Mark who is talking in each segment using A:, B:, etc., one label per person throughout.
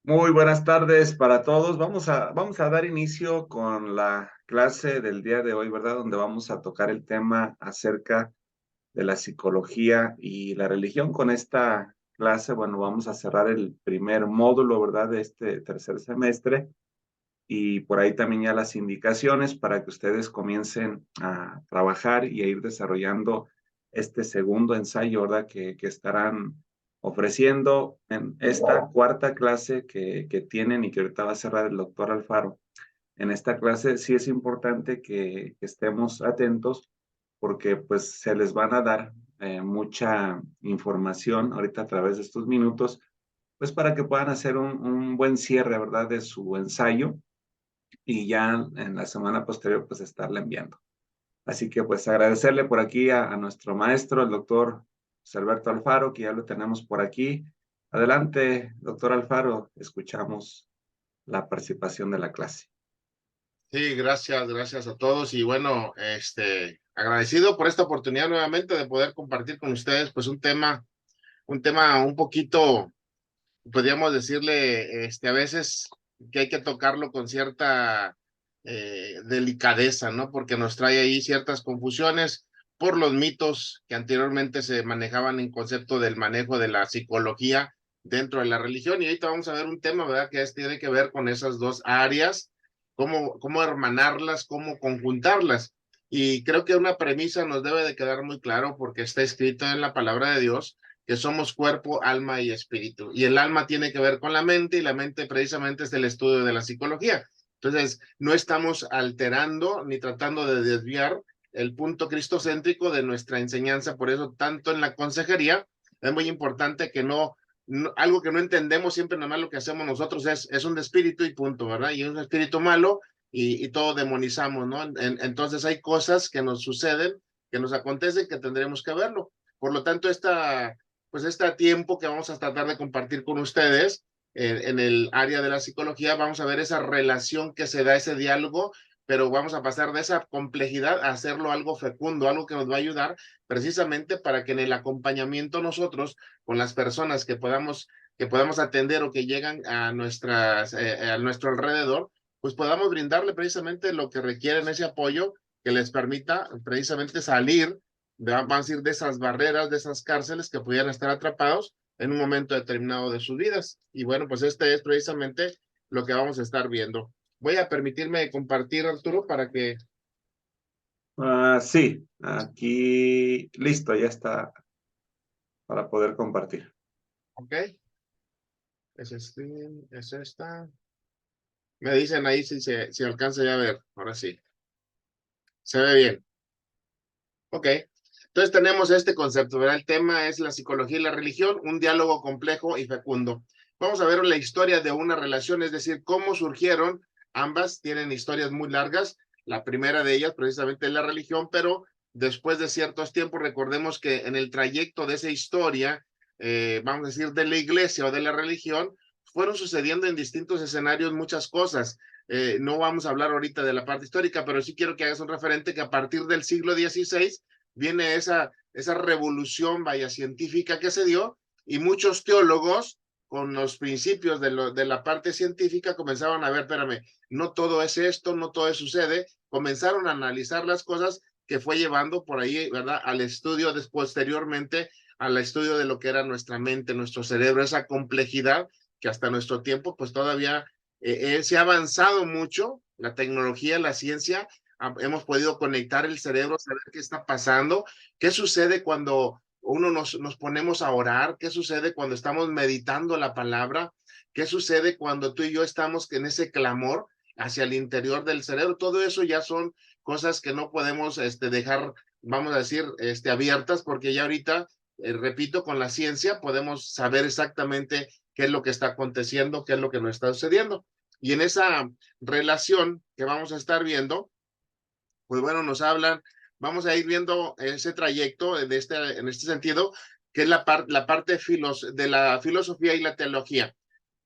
A: Muy buenas tardes para todos. Vamos a dar inicio con la clase del día de hoy, ¿verdad? Donde vamos a tocar el tema acerca de la psicología y la religión. Con esta clase, bueno, vamos a cerrar el primer módulo, ¿verdad? De este tercer semestre. Y por ahí también ya las indicaciones para que ustedes comiencen a trabajar y a ir desarrollando este segundo ensayo, ¿verdad? Que estarán ofreciendo en esta cuarta clase que tienen y que ahorita va a cerrar el doctor Alfaro. En esta clase sí es importante que estemos atentos porque pues se les van a dar mucha información ahorita a través de estos minutos, pues para que puedan hacer un buen cierre, ¿verdad? De su ensayo y ya en la semana posterior pues estarle enviando. Así que pues agradecerle por aquí a nuestro maestro, el doctor José Alberto Alfaro, que ya lo tenemos por aquí. Adelante, doctor Alfaro, escuchamos la participación de la clase.
B: Sí, gracias a todos y bueno, agradecido por esta oportunidad nuevamente de poder compartir con ustedes pues un tema un poquito, podríamos decirle, a veces que hay que tocarlo con cierta delicadeza, ¿no? Porque nos trae ahí ciertas confusiones por los mitos que anteriormente se manejaban en concepto del manejo de la psicología dentro de la religión y ahorita vamos a ver un tema, ¿verdad? Tiene que ver con esas dos áreas, cómo hermanarlas, cómo conjuntarlas. Y creo que una premisa nos debe de quedar muy claro porque está escrito en la palabra de Dios que somos cuerpo, alma y espíritu. Y el alma tiene que ver con la mente y la mente precisamente es el estudio de la psicología. Entonces, no estamos alterando ni tratando de desviar el punto cristocéntrico de nuestra enseñanza. Por eso, tanto en la consejería, es muy importante que algo que no entendemos siempre, nada más lo que hacemos nosotros es un espíritu y punto, ¿verdad? Y un espíritu malo y todo demonizamos, ¿no? Entonces hay cosas que nos suceden, que nos acontecen, que tendremos que verlo. Por lo tanto, pues este tiempo que vamos a tratar de compartir con ustedes en el área de la psicología, vamos a ver esa relación que se da, ese diálogo, pero vamos a pasar de esa complejidad a hacerlo algo fecundo, algo que nos va a ayudar precisamente para que en el acompañamiento nosotros, con las personas que podamos atender o que llegan a nuestro alrededor, pues podamos brindarle precisamente lo que requieren ese apoyo que les permita precisamente salir vamos a ir de esas barreras, de esas cárceles que pudieran estar atrapados en un momento determinado de sus vidas. Y bueno, pues este es precisamente lo que vamos a estar viendo. Voy a permitirme compartir, Arturo, para que...
A: Sí, aquí listo, ya está para poder compartir.
B: Ok, es esta. Me dicen ahí si alcanza ya a ver. Ahora sí, se ve bien. Ok, entonces tenemos este concepto, ¿verdad? El tema es la psicología y la religión, un diálogo complejo y fecundo. Vamos a ver la historia de una relación, es decir, cómo surgieron. Ambas tienen historias muy largas. La primera de ellas precisamente es la religión, pero después de ciertos tiempos, recordemos que en el trayecto de esa historia, vamos a decir, de la iglesia o de la religión, fueron sucediendo en distintos escenarios muchas cosas. No vamos a hablar ahorita de la parte histórica, pero sí quiero que hagas un referente que a partir del siglo XVI viene esa revolución, vaya, científica que se dio y muchos teólogos con los principios de la parte científica comenzaron a ver, espérame, no todo es esto, no todo sucede, comenzaron a analizar las cosas que fue llevando por ahí, ¿verdad? Al estudio posteriormente, al estudio de lo que era nuestra mente, nuestro cerebro, esa complejidad que hasta nuestro tiempo pues todavía se ha avanzado mucho, la tecnología, la ciencia, hemos podido conectar el cerebro, saber qué está pasando, qué sucede cuando uno nos ponemos a orar, qué sucede cuando estamos meditando la palabra, qué sucede cuando tú y yo estamos en ese clamor hacia el interior del cerebro. Todo eso ya son cosas que no podemos dejar, vamos a decir, abiertas, porque ya ahorita, repito, con la ciencia podemos saber exactamente qué es lo que está aconteciendo, qué es lo que nos está sucediendo. Y en esa relación que vamos a estar viendo, pues bueno, nos hablan, vamos a ir viendo ese trayecto en este sentido, que es la parte de la filosofía y la teología.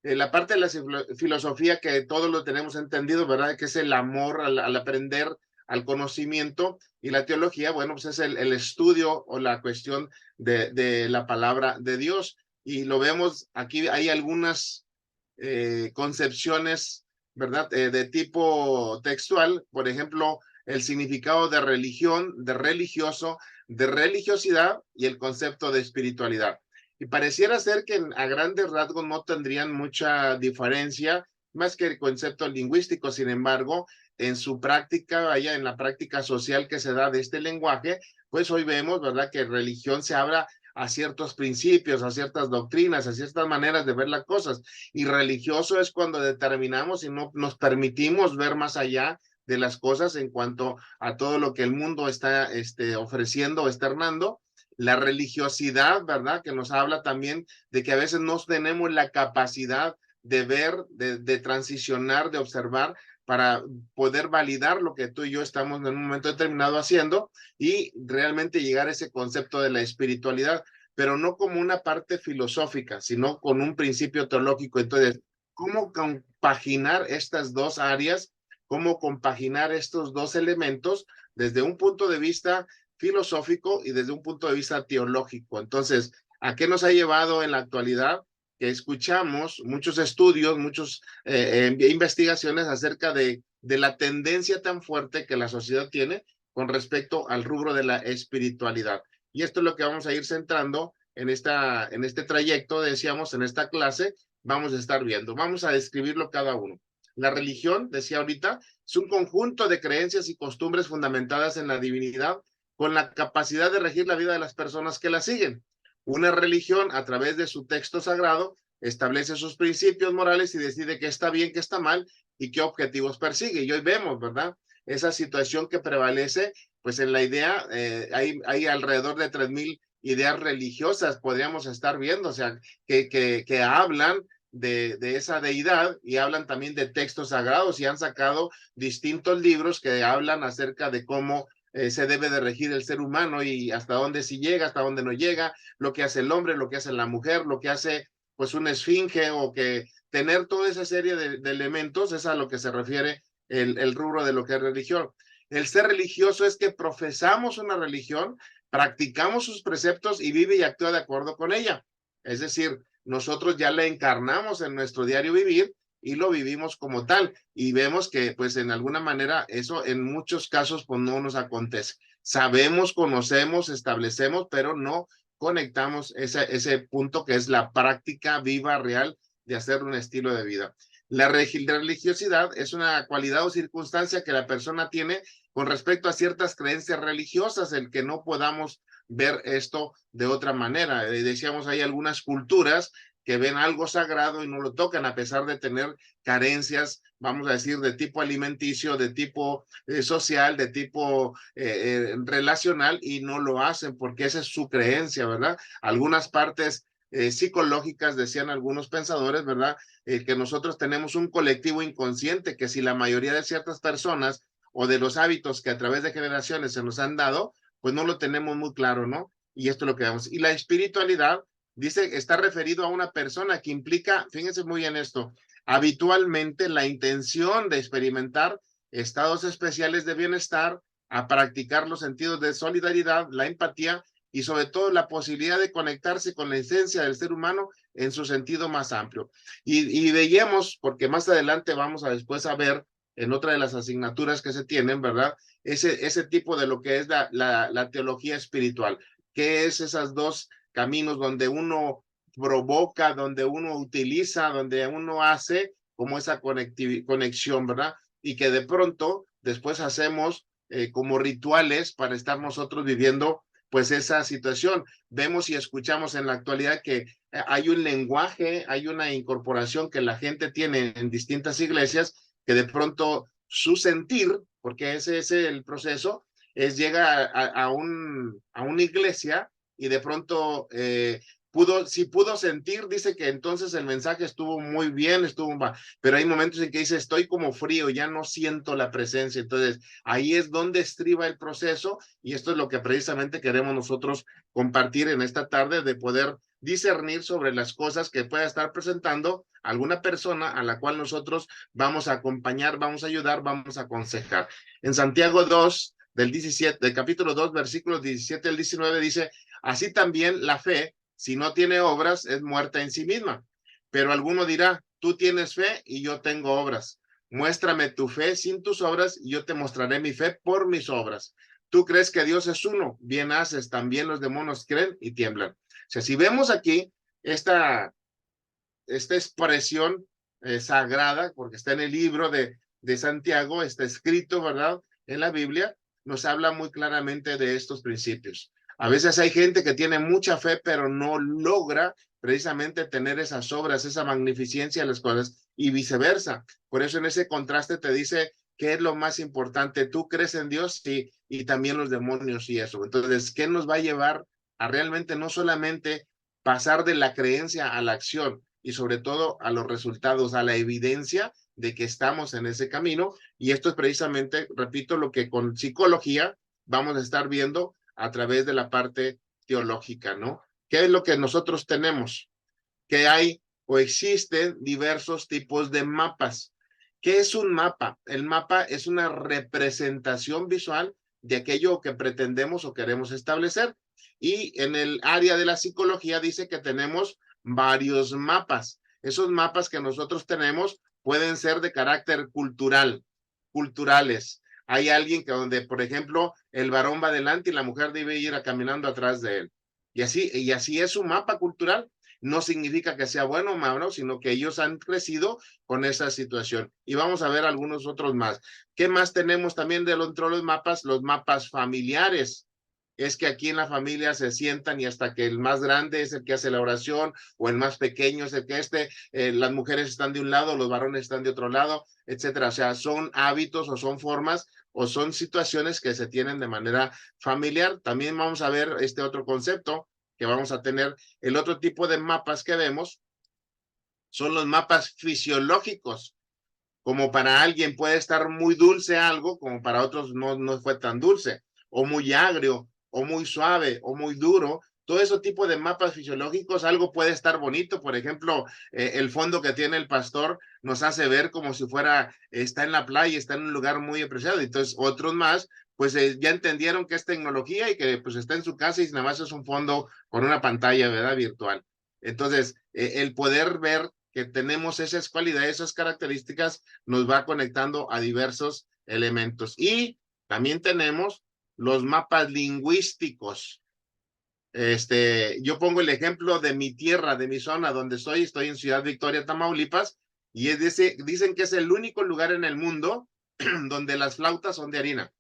B: La parte de la filosofía que todos lo tenemos entendido, ¿verdad? Que es el amor al aprender, al conocimiento, y la teología, bueno, pues es el estudio o la cuestión de la palabra de Dios. Y lo vemos aquí, hay algunas concepciones, ¿verdad? De tipo textual, por ejemplo, el significado de religión, de religioso, de religiosidad y el concepto de espiritualidad. Y pareciera ser que a grandes rasgos no tendrían mucha diferencia, más que el concepto lingüístico. Sin embargo, en su práctica, allá en la práctica social que se da de este lenguaje, pues hoy vemos, ¿verdad?, que religión se habla a ciertos principios, a ciertas doctrinas, a ciertas maneras de ver las cosas. Y religioso es cuando determinamos y no nos permitimos ver más allá de las cosas en cuanto a todo lo que el mundo está ofreciendo o externando. La religiosidad, ¿verdad?, que nos habla también de que a veces no tenemos la capacidad de ver, de transicionar, de observar, para poder validar lo que tú y yo estamos en un momento determinado haciendo y realmente llegar a ese concepto de la espiritualidad, pero no como una parte filosófica, sino con un principio teológico. Entonces, ¿cómo compaginar estas dos áreas? ¿Cómo compaginar estos dos elementos desde un punto de vista filosófico y desde un punto de vista teológico? Entonces, ¿a qué nos ha llevado en la actualidad? Que escuchamos muchos estudios, muchas investigaciones acerca de la tendencia tan fuerte que la sociedad tiene con respecto al rubro de la espiritualidad. Y esto es lo que vamos a ir centrando en este trayecto, decíamos, en esta clase, vamos a estar viendo. Vamos a describirlo cada uno. La religión, decía ahorita, es un conjunto de creencias y costumbres fundamentadas en la divinidad con la capacidad de regir la vida de las personas que la siguen. Una religión, a través de su texto sagrado, establece sus principios morales y decide qué está bien, qué está mal y qué objetivos persigue. Y hoy vemos, ¿verdad?, esa situación que prevalece, pues en la idea, hay alrededor de 3,000 ideas religiosas, podríamos estar viendo, o sea, que hablan de esa deidad y hablan también de textos sagrados y han sacado distintos libros que hablan acerca de cómo se debe de regir el ser humano y hasta dónde sí llega, hasta dónde no llega, lo que hace el hombre, lo que hace la mujer, lo que hace pues una esfinge, o que tener toda esa serie de elementos es a lo que se refiere el rubro de lo que es religión. El ser religioso es que profesamos una religión, practicamos sus preceptos y vive y actúa de acuerdo con ella. Es decir, nosotros ya la encarnamos en nuestro diario vivir y lo vivimos como tal, y vemos que pues en alguna manera eso en muchos casos pues no nos acontece. Sabemos, conocemos, establecemos, pero no conectamos ese punto que es la práctica viva, real, de hacer un estilo de vida. La religiosidad es una cualidad o circunstancia que la persona tiene con respecto a ciertas creencias religiosas, el que no podamos ver esto de otra manera. Decíamos, hay algunas culturas que ven algo sagrado y no lo tocan, a pesar de tener carencias, vamos a decir, de tipo alimenticio, de tipo social, de tipo relacional, y no lo hacen porque esa es su creencia, ¿verdad? Algunas partes psicológicas, decían algunos pensadores, ¿verdad? Que nosotros tenemos un colectivo inconsciente, que si la mayoría de ciertas personas o de los hábitos que a través de generaciones se nos han dado, pues no lo tenemos muy claro, ¿no? Y esto es lo que vemos. Y la espiritualidad, dice, está referido a una persona que implica, fíjense muy bien esto, habitualmente la intención de experimentar estados especiales de bienestar, a practicar los sentidos de solidaridad, la empatía y sobre todo la posibilidad de conectarse con la esencia del ser humano en su sentido más amplio. Y veíamos, porque más adelante vamos a después a ver en otra de las asignaturas que se tienen, ¿verdad? Ese tipo de lo que es la teología espiritual, que es esos dos caminos donde uno provoca, donde uno utiliza, donde uno hace como esa conexión, ¿verdad? Y que de pronto después hacemos como rituales para estar nosotros viviendo pues esa situación. Vemos y escuchamos en la actualidad que hay un lenguaje, hay una incorporación que la gente tiene en distintas iglesias, que de pronto su sentir, porque ese es el proceso, es llega a una iglesia y de pronto si pudo sentir, dice que entonces el mensaje estuvo muy bien, pero hay momentos en que dice, estoy como frío, ya no siento la presencia. Entonces ahí es donde estriba el proceso, y esto es lo que precisamente queremos nosotros compartir en esta tarde, de poder discernir sobre las cosas que pueda estar presentando alguna persona a la cual nosotros vamos a acompañar, vamos a ayudar, vamos a aconsejar. En Santiago 2, del capítulo 2, versículos 17 al 19, dice, así también la fe, si no tiene obras, es muerta en sí misma. Pero alguno dirá, tú tienes fe y yo tengo obras. Muéstrame tu fe sin tus obras y yo te mostraré mi fe por mis obras. Tú crees que Dios es uno, bien haces, también los demonios creen y tiemblan. O sea, si vemos aquí esta expresión sagrada, porque está en el libro de Santiago, está escrito, ¿verdad? En la Biblia, nos habla muy claramente de estos principios. A veces hay gente que tiene mucha fe, pero no logra precisamente tener esas obras, esa magnificencia de las cosas, y viceversa. Por eso en ese contraste te dice qué es lo más importante. Tú crees en Dios, sí, y también los demonios y eso. Entonces, ¿qué nos va a llevar a realmente no solamente pasar de la creencia a la acción, y sobre todo a los resultados, a la evidencia de que estamos en ese camino? Y esto es precisamente, repito, lo que con psicología vamos a estar viendo a través de la parte teológica, ¿no? ¿Qué es lo que nosotros tenemos? Que hay o existen diversos tipos de mapas. ¿Qué es un mapa? El mapa es una representación visual de aquello que pretendemos o queremos establecer. Y en el área de la psicología dice que tenemos varios mapas. Esos mapas que nosotros tenemos pueden ser de carácter culturales. Hay alguien que donde, por ejemplo, el varón va adelante y la mujer debe ir caminando atrás de él. Y así es su mapa cultural. No significa que sea bueno o malo, sino que ellos han crecido con esa situación. Y vamos a ver algunos otros más. ¿Qué más tenemos también dentro de los mapas? Los mapas familiares. Es que aquí en la familia se sientan y hasta que el más grande es el que hace la oración o el más pequeño es el que las mujeres están de un lado, los varones están de otro lado, etcétera. O sea, son hábitos o son formas o son situaciones que se tienen de manera familiar. También vamos a ver este otro concepto que vamos a tener. El otro tipo de mapas que vemos son los mapas fisiológicos. Como para alguien puede estar muy dulce algo, como para otros no fue tan dulce, o muy agrio, o muy suave, o muy duro. Todo ese tipo de mapas fisiológicos, algo puede estar bonito. Por ejemplo, el fondo que tiene el pastor nos hace ver como si fuera, está en la playa, está en un lugar muy apreciado. Entonces, otros más, pues ya entendieron que es tecnología y que pues está en su casa y nada más es un fondo con una pantalla, ¿verdad? Virtual. Entonces, el poder ver que tenemos esas cualidades, esas características, nos va conectando a diversos elementos. Y también tenemos los mapas lingüísticos. Yo pongo el ejemplo de mi tierra, de mi zona donde estoy en Ciudad Victoria, Tamaulipas, y dicen que es el único lugar en el mundo donde las flautas son de harina.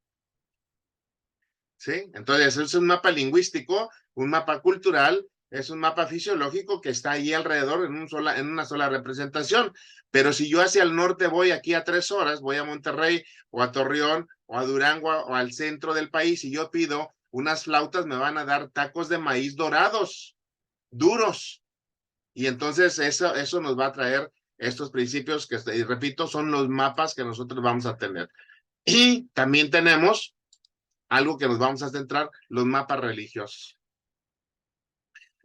B: ¿Sí? Entonces es un mapa lingüístico, un mapa cultural, es un mapa fisiológico que está ahí alrededor en una sola representación. Pero si yo hacia el norte voy aquí a 3 horas, voy a Monterrey o a Torreón o a Durango o al centro del país y yo pido unas flautas, me van a dar tacos de maíz dorados, duros. Y entonces eso nos va a traer estos principios que, y repito, son los mapas que nosotros vamos a tener. Y también tenemos algo que nos vamos a centrar, los mapas religiosos.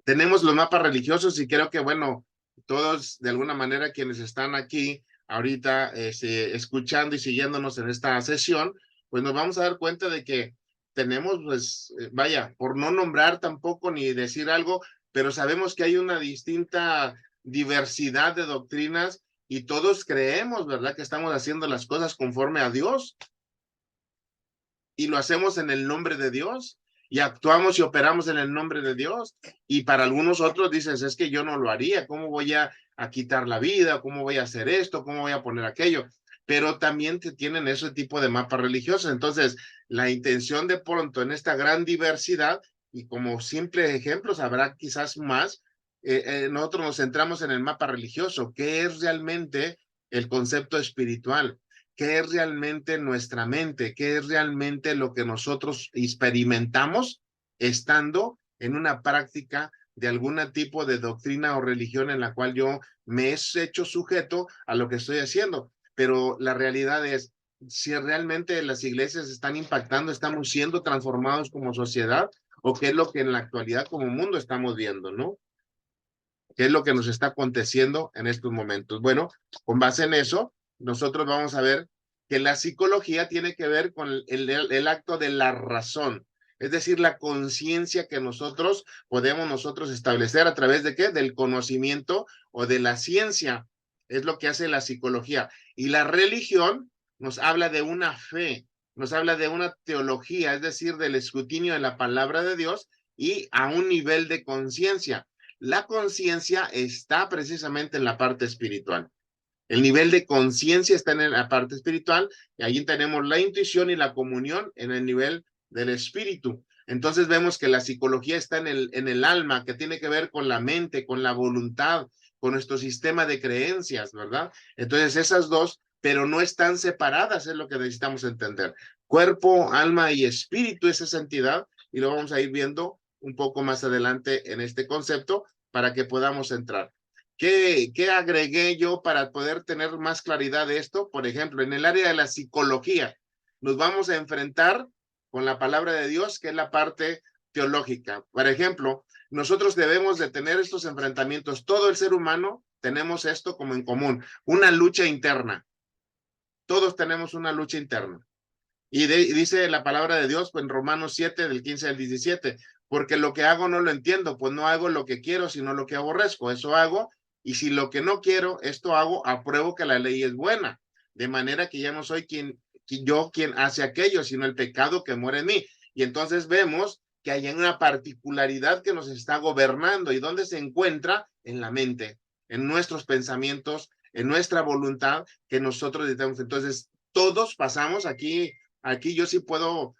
B: Tenemos los mapas religiosos y creo que, bueno, todos de alguna manera quienes están aquí ahorita escuchando y siguiéndonos en esta sesión, pues nos vamos a dar cuenta de que tenemos, pues, vaya, por no nombrar tampoco ni decir algo, pero sabemos que hay una distinta diversidad de doctrinas y todos creemos, ¿verdad?, que estamos haciendo las cosas conforme a Dios. Y lo hacemos en el nombre de Dios y actuamos y operamos en el nombre de Dios. Y para algunos otros dices, es que yo no lo haría, ¿cómo voy a quitar la vida? ¿Cómo voy a hacer esto? ¿Cómo voy a poner aquello? Pero también tienen ese tipo de mapas religiosos. Entonces, la intención de pronto en esta gran diversidad, y como simples ejemplos, habrá quizás más, nosotros nos centramos en el mapa religioso. ¿Qué es realmente el concepto espiritual? ¿Qué es realmente nuestra mente? ¿Qué es realmente lo que nosotros experimentamos estando en una práctica de algún tipo de doctrina o religión en la cual yo me he hecho sujeto a lo que estoy haciendo? Pero la realidad es, si realmente las iglesias están impactando, estamos siendo transformados como sociedad, o qué es lo que en la actualidad como mundo estamos viendo, ¿no? ¿Qué es lo que nos está aconteciendo en estos momentos? Bueno, con base en eso, nosotros vamos a ver que la psicología tiene que ver con el acto de la razón, es decir, la conciencia que podemos nosotros establecer a través de ¿qué? Del conocimiento o de la ciencia. es lo que hace la psicología. Y la religión nos habla de una fe, nos habla de una teología, es decir, del escrutinio de la palabra de Dios y a un nivel de conciencia. La conciencia está precisamente en la parte espiritual. El nivel de conciencia está en la parte espiritual y allí tenemos la intuición y la comunión en el nivel del espíritu. Entonces vemos que la psicología está en el alma, que tiene que ver con la mente, con la voluntad, con nuestro sistema de creencias, ¿verdad? Entonces esas dos, pero no están separadas, es lo que necesitamos entender. Cuerpo, alma y espíritu es esa entidad y lo vamos a ir viendo un poco más adelante en este concepto para que podamos entrar. ¿Qué agregué yo para poder tener más claridad de esto? Por ejemplo, en el área de la psicología, nos vamos a enfrentar con la palabra de Dios, que es la parte teológica. Por ejemplo, nosotros debemos de tener estos enfrentamientos. Todo el ser humano tenemos esto como en común, una lucha interna. Todos tenemos una lucha interna. Y dice la palabra de Dios pues, en Romanos 7, del 15 al 17, porque lo que hago no lo entiendo, pues no hago lo que quiero, sino lo que aborrezco, eso hago, y si lo que no quiero, esto hago, apruebo que la ley es buena, de manera que ya no soy quien hace aquello, sino el pecado que muere en mí. Y entonces vemos que hay una particularidad que nos está gobernando, ¿y dónde se encuentra? En la mente, en nuestros pensamientos, en nuestra voluntad que nosotros necesitamos. Entonces, todos pasamos aquí yo sí puedo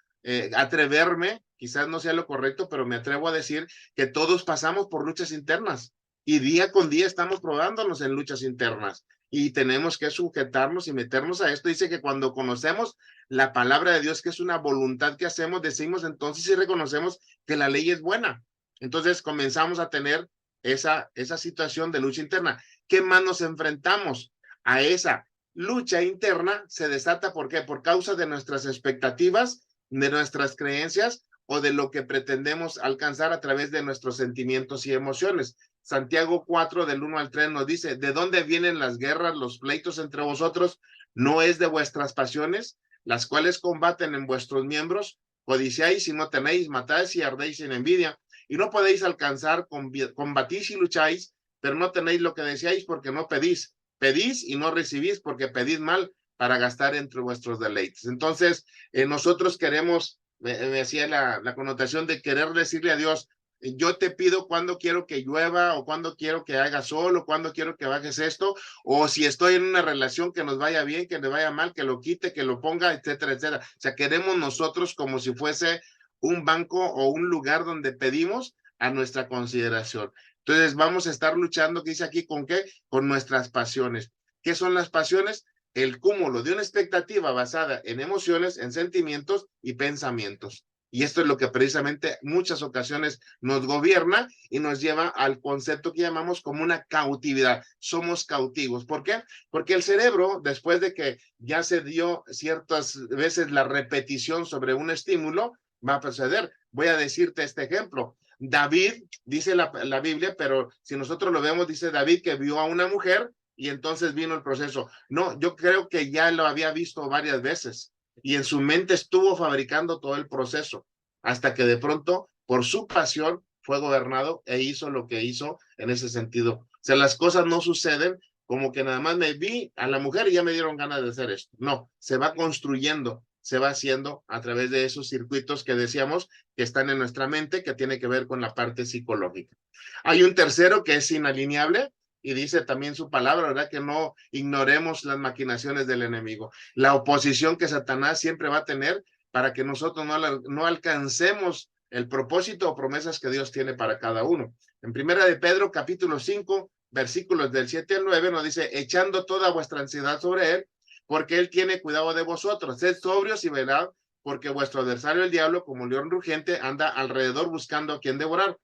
B: atreverme, quizás no sea lo correcto, pero me atrevo a decir que todos pasamos por luchas internas y día con día estamos probándonos en luchas internas y tenemos que sujetarnos y meternos a esto. Dice que cuando conocemos la palabra de Dios, que es una voluntad que hacemos, decimos entonces y reconocemos que la ley es buena. Entonces comenzamos a tener esa situación de lucha interna. ¿Qué más nos enfrentamos a esa lucha interna? Se desata, ¿por qué? Por causa de nuestras expectativas, de nuestras creencias o de lo que pretendemos alcanzar a través de nuestros sentimientos y emociones. Santiago 4, del 1 al 3 nos dice, ¿de dónde vienen las guerras, los pleitos entre vosotros? ¿No es de vuestras pasiones, las cuales combaten en vuestros miembros? Codiciáis y no tenéis, matáis y ardéis en envidia, y no podéis alcanzar, combatís y lucháis, pero no tenéis lo que deseáis porque no pedís. Pedís y no recibís porque pedís mal para gastar entre vuestros deleites. Entonces, nosotros queremos, me hacía la connotación de querer decirle a Dios, yo te pido cuándo quiero que llueva o cuándo quiero que haga sol o cuándo quiero que bajes esto, o si estoy en una relación que nos vaya bien, que nos vaya mal, que lo quite, que lo ponga, etcétera, etcétera. O sea, queremos nosotros como si fuese un banco o un lugar donde pedimos a nuestra consideración. Entonces vamos a estar luchando, ¿qué dice aquí? ¿Con qué? Con nuestras pasiones. ¿Qué son las pasiones? El cúmulo de una expectativa basada en emociones, en sentimientos y pensamientos. Y esto es lo que precisamente muchas ocasiones nos gobierna y nos lleva al concepto que llamamos como una cautividad. Somos cautivos. ¿Por qué? Porque el cerebro, después de que ya se dio ciertas veces la repetición sobre un estímulo, va a proceder. Voy a decirte este ejemplo. David, dice la Biblia, pero si nosotros lo vemos, dice David que vio a una mujer y entonces vino el proceso. No, yo creo que ya lo había visto varias veces y en su mente estuvo fabricando todo el proceso hasta que de pronto, por su pasión, fue gobernado e hizo lo que hizo en ese sentido. O sea, las cosas no suceden como que nada más me vi a la mujer y ya me dieron ganas de hacer esto. No, se va construyendo, se va haciendo a través de esos circuitos que decíamos que están en nuestra mente, que tiene que ver con la parte psicológica. Hay un tercero que es inalineable, y dice también su palabra, ¿verdad? Que no ignoremos las maquinaciones del enemigo. La oposición que Satanás siempre va a tener para que nosotros no alcancemos el propósito o promesas que Dios tiene para cada uno. En Primera de Pedro, capítulo 5, versículos del 7 al 9, nos dice, echando toda vuestra ansiedad sobre él, porque él tiene cuidado de vosotros. Sed sobrios y velad, porque vuestro adversario, el diablo, como león rugiente, anda alrededor buscando a quien devorar,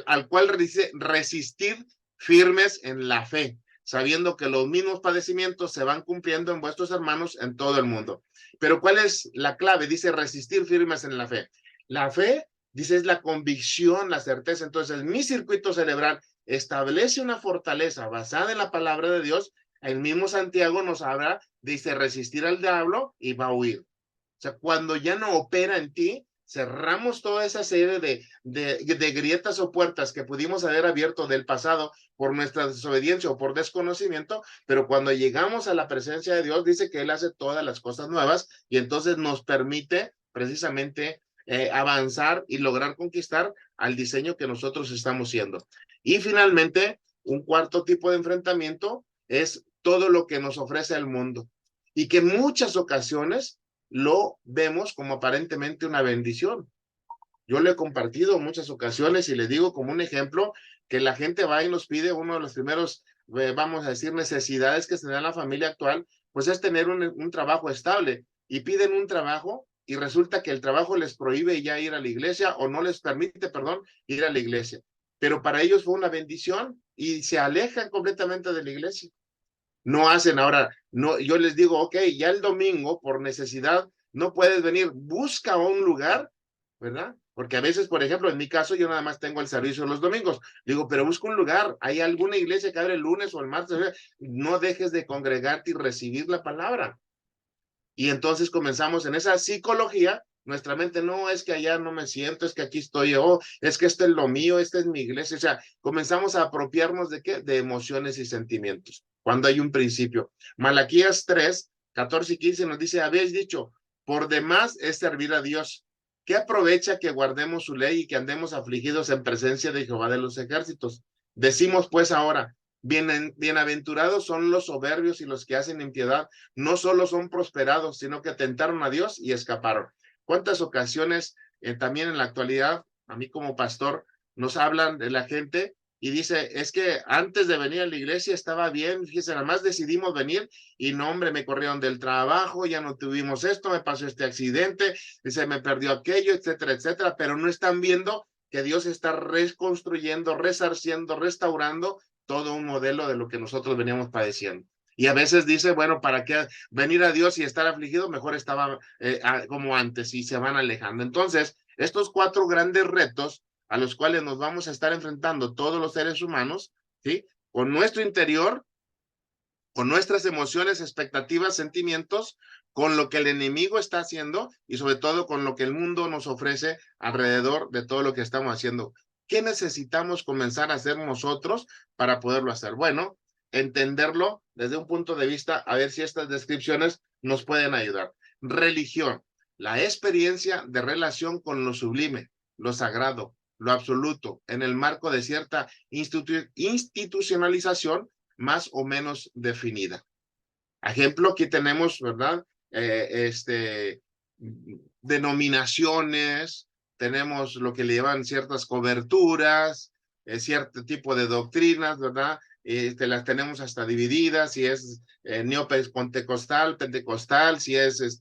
B: al cual dice, resistid firmes en la fe, sabiendo que los mismos padecimientos se van cumpliendo en vuestros hermanos en todo el mundo. Pero ¿cuál es la clave? Dice resistir firmes en la fe. La fe, dice, es la convicción, la certeza. Entonces, mi circuito cerebral establece una fortaleza basada en la palabra de Dios. El mismo Santiago nos habla, dice, resistir al diablo y va a huir. O sea, cuando ya no opera en ti, cerramos toda esa serie de grietas o puertas que pudimos haber abierto del pasado por nuestra desobediencia o por desconocimiento, pero cuando llegamos a la presencia de Dios, dice que Él hace todas las cosas nuevas y entonces nos permite precisamente avanzar y lograr conquistar al diseño que nosotros estamos siendo. Y finalmente, un cuarto tipo de enfrentamiento es todo lo que nos ofrece el mundo y que en muchas ocasiones lo vemos como aparentemente una bendición. Yo le he compartido en muchas ocasiones y le digo como un ejemplo que la gente va y nos pide uno de los primeros, vamos a decir, necesidades que se da en la familia actual, pues es tener un trabajo estable y piden un trabajo y resulta que el trabajo les prohíbe ya ir a la iglesia o no les permite, perdón, ir a la iglesia. Pero para ellos fue una bendición y se alejan completamente de la iglesia. No hacen ahora, no, yo les digo, ok, ya el domingo por necesidad no puedes venir, busca un lugar, ¿verdad? Porque a veces, por ejemplo, en mi caso, yo nada más tengo el servicio los domingos. Digo, pero busca un lugar, hay alguna iglesia que abre el lunes o el martes, no dejes de congregarte y recibir la palabra. Y entonces comenzamos en esa psicología, nuestra mente, no, es que allá no me siento, es que aquí estoy yo, es que esto es lo mío, esta es mi iglesia, o sea, comenzamos a apropiarnos de qué, de emociones y sentimientos, cuando hay un principio. Malaquías 3, 14 y 15 nos dice, habéis dicho, por demás es servir a Dios. ¿Qué aprovecha que guardemos su ley y que andemos afligidos en presencia de Jehová de los ejércitos? Decimos pues ahora, bienaventurados son los soberbios y los que hacen impiedad, no solo son prosperados, sino que tentaron a Dios y escaparon. ¿Cuántas ocasiones también en la actualidad, a mí como pastor, nos hablan de la gente y dice, es que antes de venir a la iglesia estaba bien, fíjese, nada más decidimos venir y no, hombre, me corrieron del trabajo, ya no tuvimos esto, me pasó este accidente, se me perdió aquello, etcétera, etcétera, pero no están viendo que Dios está reconstruyendo, resarciendo, restaurando todo un modelo de lo que nosotros veníamos padeciendo. Y a veces dice, bueno, ¿para qué venir a Dios y estar afligido? Mejor estaba como antes y se van alejando. Entonces, estos cuatro grandes retos a los cuales nos vamos a estar enfrentando todos los seres humanos, ¿sí? Con nuestro interior, con nuestras emociones, expectativas, sentimientos, con lo que el enemigo está haciendo y sobre todo con lo que el mundo nos ofrece alrededor de todo lo que estamos haciendo. ¿Qué necesitamos comenzar a hacer nosotros para poderlo hacer? Bueno, entenderlo desde un punto de vista, a ver si estas descripciones nos pueden ayudar. Religión, la experiencia de relación con lo sublime, lo sagrado, lo absoluto, en el marco de cierta institucionalización más o menos definida. Ejemplo, aquí tenemos, ¿verdad? Denominaciones, tenemos lo que le llevan ciertas coberturas, cierto tipo de doctrinas, ¿verdad? Las tenemos hasta divididas, si es neopentecostal, pentecostal, si es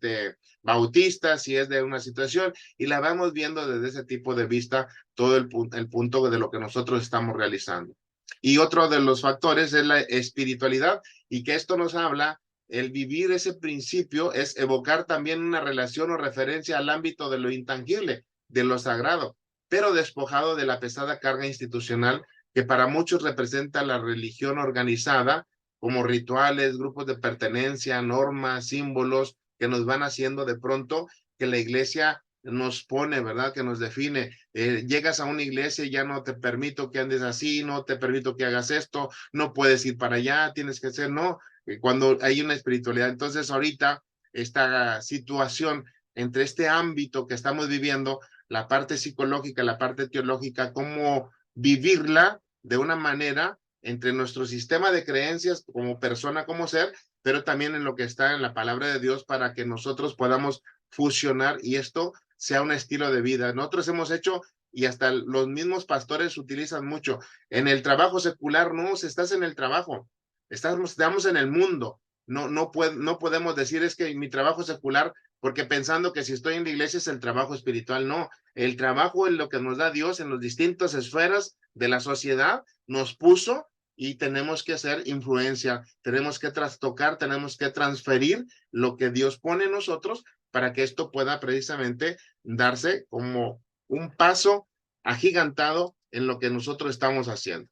B: bautista, si es de una situación, y la vamos viendo desde ese tipo de vista todo el punto de lo que nosotros estamos realizando. Y otro de los factores es la espiritualidad, y que esto nos habla, el vivir ese principio es evocar también una relación o referencia al ámbito de lo intangible, de lo sagrado, pero despojado de la pesada carga institucional que para muchos representa la religión organizada, como rituales, grupos de pertenencia, normas, símbolos que nos van haciendo de pronto que la iglesia nos pone, ¿verdad? Que nos define. Llegas a una iglesia y ya no te permito que andes así, no te permito que hagas esto, no puedes ir para allá, tienes que hacer, no, cuando hay una espiritualidad. Entonces ahorita esta situación entre este ámbito que estamos viviendo, la parte psicológica, la parte teológica, cómo vivirla de una manera entre nuestro sistema de creencias como persona, como ser, pero también en lo que está en la palabra de Dios para que nosotros podamos fusionar y esto sea un estilo de vida. Nosotros hemos hecho, y hasta los mismos pastores utilizan mucho, en el trabajo secular, no, si estás en el trabajo, estamos en el mundo, no podemos decir es que mi trabajo secular, porque pensando que si estoy en la iglesia es el trabajo espiritual, no, el trabajo es lo que nos da Dios en las distintas esferas de la sociedad, nos puso y tenemos que hacer influencia, tenemos que trastocar, tenemos que transferir lo que Dios pone en nosotros para que esto pueda precisamente darse como un paso agigantado en lo que nosotros estamos haciendo.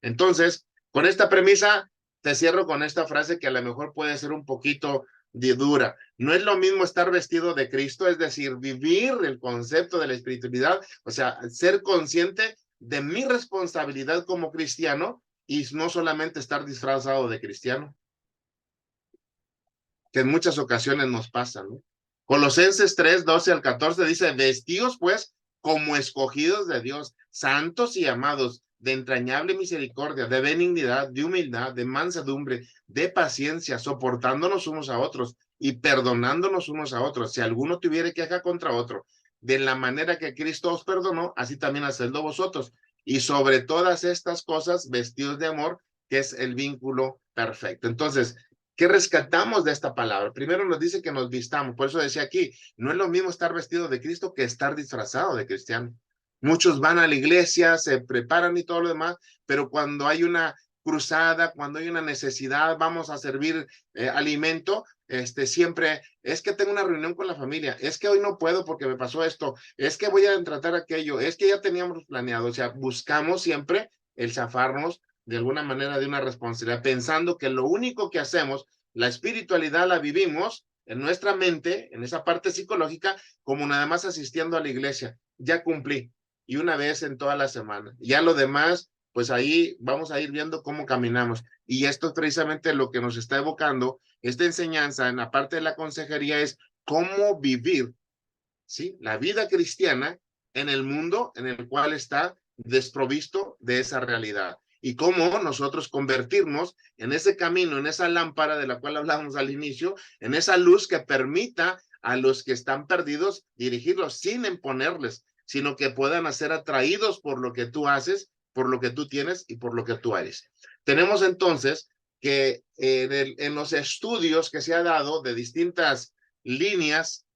B: Entonces, con esta premisa, te cierro con esta frase que a lo mejor puede ser un poquito dura. No es lo mismo estar vestido de Cristo, es decir, vivir el concepto de la espiritualidad, o sea, ser consciente de mi responsabilidad como cristiano y no solamente estar disfrazado de cristiano, que en muchas ocasiones nos pasa, ¿no? Colosenses 3, 12 al 14 dice, vestíos pues como escogidos de Dios, santos y amados, de entrañable misericordia, de benignidad, de humildad, de mansedumbre, de paciencia, soportándonos unos a otros y perdonándonos unos a otros. Si alguno tuviere queja contra otro, de la manera que Cristo os perdonó, así también hacedlo vosotros. Y sobre todas estas cosas, vestidos de amor, que es el vínculo perfecto. Entonces, ¿qué rescatamos de esta palabra? Primero nos dice que nos vistamos, por eso decía aquí, no es lo mismo estar vestido de Cristo que estar disfrazado de cristiano. Muchos van a la iglesia, se preparan y todo lo demás, pero cuando hay una cruzada, cuando hay una necesidad, vamos a servir alimento, siempre es que tengo una reunión con la familia, es que hoy no puedo porque me pasó esto, es que voy a tratar aquello, es que ya teníamos planeado, o sea, buscamos siempre el zafarnos de alguna manera de una responsabilidad, pensando que lo único que hacemos, la espiritualidad la vivimos en nuestra mente, en esa parte psicológica, como nada más asistiendo a la iglesia. Ya cumplí. Y una vez en toda la semana. Ya lo demás, pues ahí vamos a ir viendo cómo caminamos. Y esto es precisamente lo que nos está evocando esta enseñanza en la parte de la consejería es cómo vivir, ¿sí? La vida cristiana en el mundo en el cual está desprovisto de esa realidad y cómo nosotros convertirnos en ese camino, en esa lámpara de la cual hablábamos al inicio, en esa luz que permita a los que están perdidos dirigirlos sin imponerles, sino que puedan ser atraídos por lo que tú haces, por lo que tú tienes y por lo que tú eres. Tenemos entonces que en los estudios que se ha dado de distintas líneas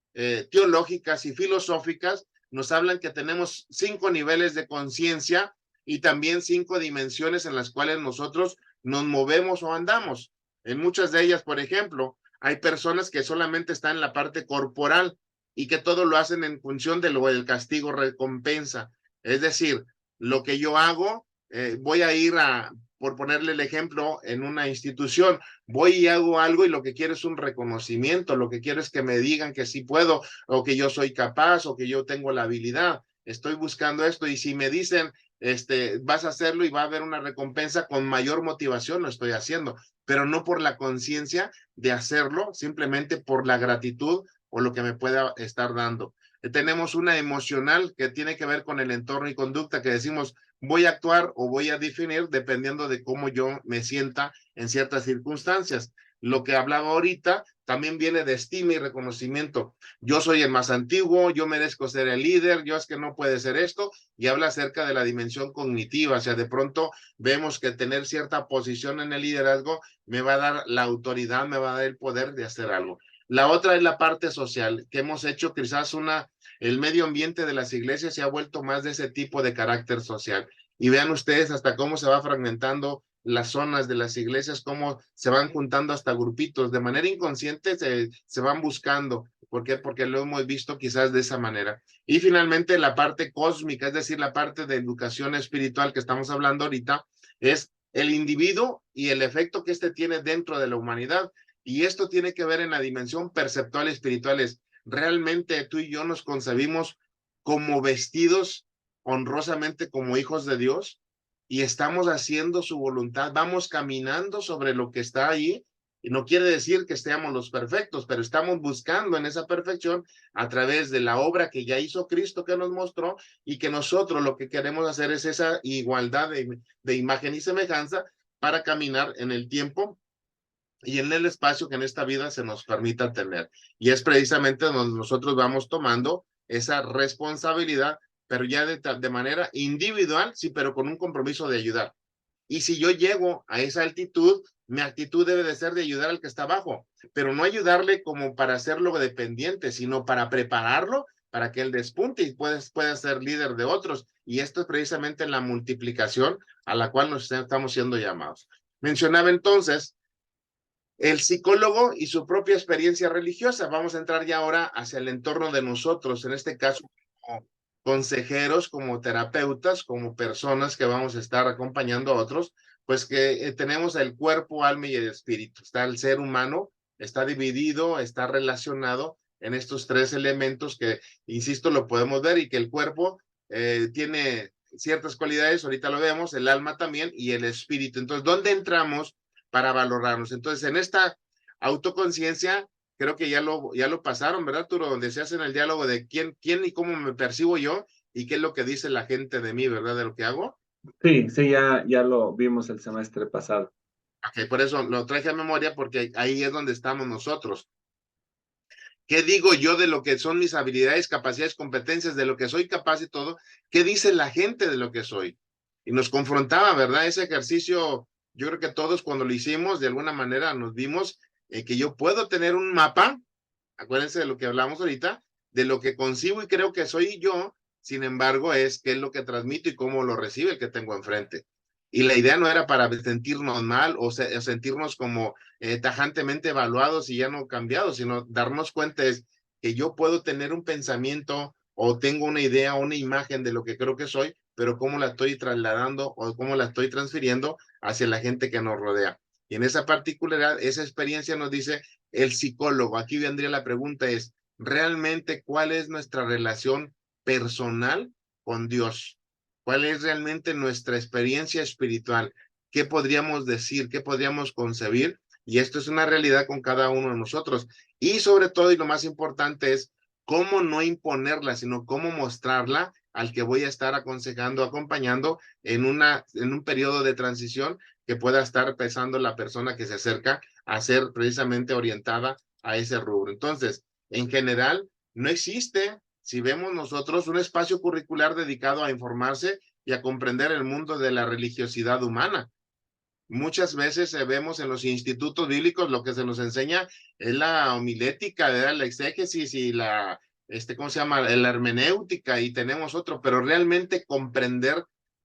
B: teológicas y filosóficas, nos hablan que tenemos 5 niveles de conciencia y también 5 dimensiones en las cuales nosotros nos movemos o andamos. En muchas de ellas, por ejemplo, hay personas que solamente están en la parte corporal y que todo lo hacen en función de lo del castigo recompensa. Es decir, lo que yo hago, voy a ir a, por ponerle el ejemplo, en una institución, voy y hago algo y lo que quiero es un reconocimiento, lo que quiero es que me digan que sí puedo, o que yo soy capaz, o que yo tengo la habilidad. Estoy buscando esto y si me dicen, vas a hacerlo y va a haber una recompensa con mayor motivación, lo estoy haciendo, pero no por la conciencia de hacerlo, simplemente por la gratitud o lo que me pueda estar dando. Tenemos una emocional que tiene que ver con el entorno y conducta que decimos, voy a actuar o voy a definir dependiendo de cómo yo me sienta en ciertas circunstancias. Lo que hablaba ahorita también viene de estima y reconocimiento. Yo soy el más antiguo, yo merezco ser el líder, yo es que no puede ser esto, y habla acerca de la dimensión cognitiva, o sea, de pronto vemos que tener cierta posición en el liderazgo me va a dar la autoridad, me va a dar el poder de hacer algo. La otra es la parte social, que hemos hecho quizás el medio ambiente de las iglesias se ha vuelto más de ese tipo de carácter social. Y vean ustedes hasta cómo se va fragmentando las zonas de las iglesias, cómo se van juntando hasta grupitos, de manera inconsciente se van buscando. ¿Por qué? Porque lo hemos visto quizás de esa manera. Y finalmente la parte cósmica, es decir, la parte de educación espiritual que estamos hablando ahorita, es el individuo y el efecto que éste tiene dentro de la humanidad. Y esto tiene que ver en la dimensión perceptual espiritual. Realmente tú y yo nos concebimos como vestidos honrosamente como hijos de Dios y estamos haciendo su voluntad, vamos caminando sobre lo que está ahí. Y no quiere decir que seamos los perfectos, pero estamos buscando en esa perfección a través de la obra que ya hizo Cristo, que nos mostró, y que nosotros lo que queremos hacer es esa igualdad de imagen y semejanza para caminar en el tiempo y en el espacio que en esta vida se nos permita tener. Y es precisamente donde nosotros vamos tomando esa responsabilidad, pero ya de manera individual, sí, pero con un compromiso de ayudar. Y si yo llego a esa altitud, mi actitud debe de ser de ayudar al que está abajo, pero no ayudarle como para hacerlo dependiente, sino para prepararlo para que él despunte y pueda ser líder de otros. Y esto es precisamente la multiplicación a la cual nos estamos siendo llamados. Mencionaba entonces el psicólogo y su propia experiencia religiosa. Vamos a entrar ya ahora hacia el entorno de nosotros, en este caso como consejeros, como terapeutas, como personas que vamos a estar acompañando a otros, pues que tenemos el cuerpo, alma y el espíritu. Está el ser humano está dividido, está relacionado en estos tres elementos que, insisto, lo podemos ver y que el cuerpo tiene ciertas cualidades, ahorita lo vemos, el alma también y el espíritu. Entonces, ¿dónde entramos para valorarnos? Entonces, en esta autoconciencia, creo que ya lo pasaron, ¿verdad, Arturo? Donde se hacen el diálogo de quién y cómo me percibo yo y qué es lo que dice la gente de mí, ¿verdad? De lo que hago.
A: Sí, sí, ya lo vimos el semestre pasado.
B: Ok, por eso lo traje a memoria porque ahí es donde estamos nosotros. ¿Qué digo yo de lo que son mis habilidades, capacidades, competencias, de lo que soy capaz y todo? ¿Qué dice la gente de lo que soy? Y nos confrontaba, ¿verdad? Ese ejercicio, yo creo que todos cuando lo hicimos, de alguna manera nos vimos que yo puedo tener un mapa, acuérdense de lo que hablamos ahorita, de lo que concibo y creo que soy yo, sin embargo, es qué es lo que transmito y cómo lo recibe el que tengo enfrente. Y la idea no era para sentirnos mal o sentirnos como tajantemente evaluados y ya no cambiados, sino darnos cuenta es que yo puedo tener un pensamiento o tengo una idea o una imagen de lo que creo que soy, pero cómo la estoy trasladando o cómo la estoy transfiriendo hacia la gente que nos rodea. Y en esa particularidad, esa experiencia nos dice el psicólogo. Aquí vendría la pregunta es, ¿realmente cuál es nuestra relación personal con Dios? ¿Cuál es realmente nuestra experiencia espiritual? ¿Qué podríamos decir? ¿Qué podríamos concebir? Y esto es una realidad con cada uno de nosotros. Y sobre todo, y lo más importante es, cómo no imponerla, sino cómo mostrarla al que voy a estar aconsejando, acompañando en un periodo de transición que pueda estar pensando la persona que se acerca a ser precisamente orientada a ese rubro. Entonces, en general, no existe, si vemos nosotros, un espacio curricular dedicado a informarse y a comprender el mundo de la religiosidad humana. Muchas veces vemos en los institutos bíblicos lo que se nos enseña es la homilética, la exégesis y ¿cómo se llama? La hermenéutica y tenemos otro, pero realmente comprender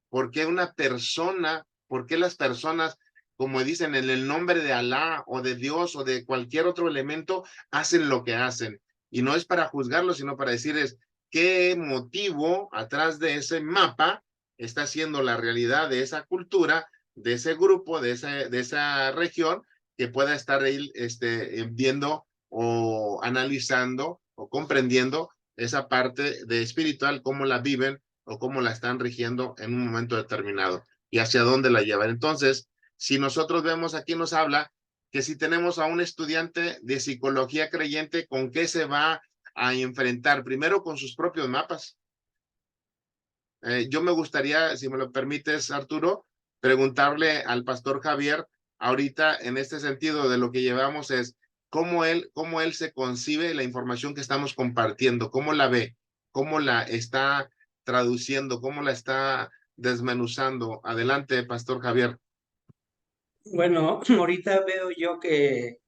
B: por qué una persona, por qué las personas, como dicen, en el nombre de Alá o de Dios o de cualquier otro elemento, hacen lo que hacen. Y no es para juzgarlo, sino para decirles qué motivo atrás de ese mapa está siendo la realidad de esa cultura de ese grupo, de esa región, que pueda estar ahí viendo o analizando o comprendiendo esa parte de espiritual, cómo la viven o cómo la están rigiendo en un momento determinado y hacia dónde la llevan. Entonces, si nosotros vemos aquí nos habla que si tenemos a un estudiante de psicología creyente, ¿con qué se va a enfrentar? Primero con sus propios mapas. Yo me gustaría, si me lo permites, Arturo, preguntarle al pastor Javier, ahorita en este sentido de lo que llevamos es cómo él se concibe la información que estamos compartiendo, cómo la ve, cómo la está traduciendo, cómo la está desmenuzando. Adelante, pastor Javier.
C: Bueno, ahorita veo yo que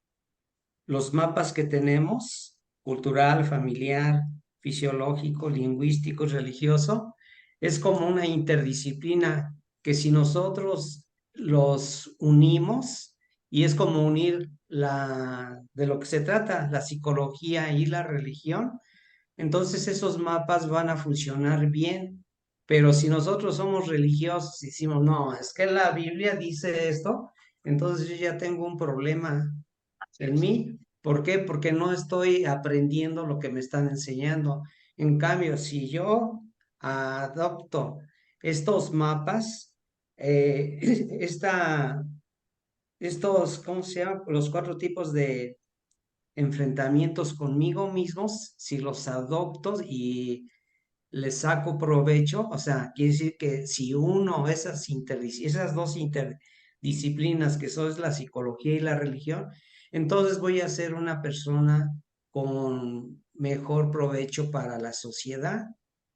C: los mapas que tenemos, cultural, familiar, fisiológico, lingüístico, religioso, es como una interdisciplina que si nosotros los unimos, y es como unir de lo que se trata, la psicología y la religión, entonces esos mapas van a funcionar bien. Pero si nosotros somos religiosos y decimos, no, es que la Biblia dice esto, entonces yo ya tengo un problema
B: Así
C: en
B: es.
C: mí. ¿Por qué? Porque no estoy aprendiendo lo que me están enseñando. En cambio, si yo adopto estos mapas, eh, esta, ¿cómo se llama? Los cuatro tipos de enfrentamientos conmigo mismos, si los adopto y les saco provecho, o sea, quiere decir que si uno, esas dos interdisciplinas que son la psicología y la religión, entonces voy a ser una persona con mejor provecho para la sociedad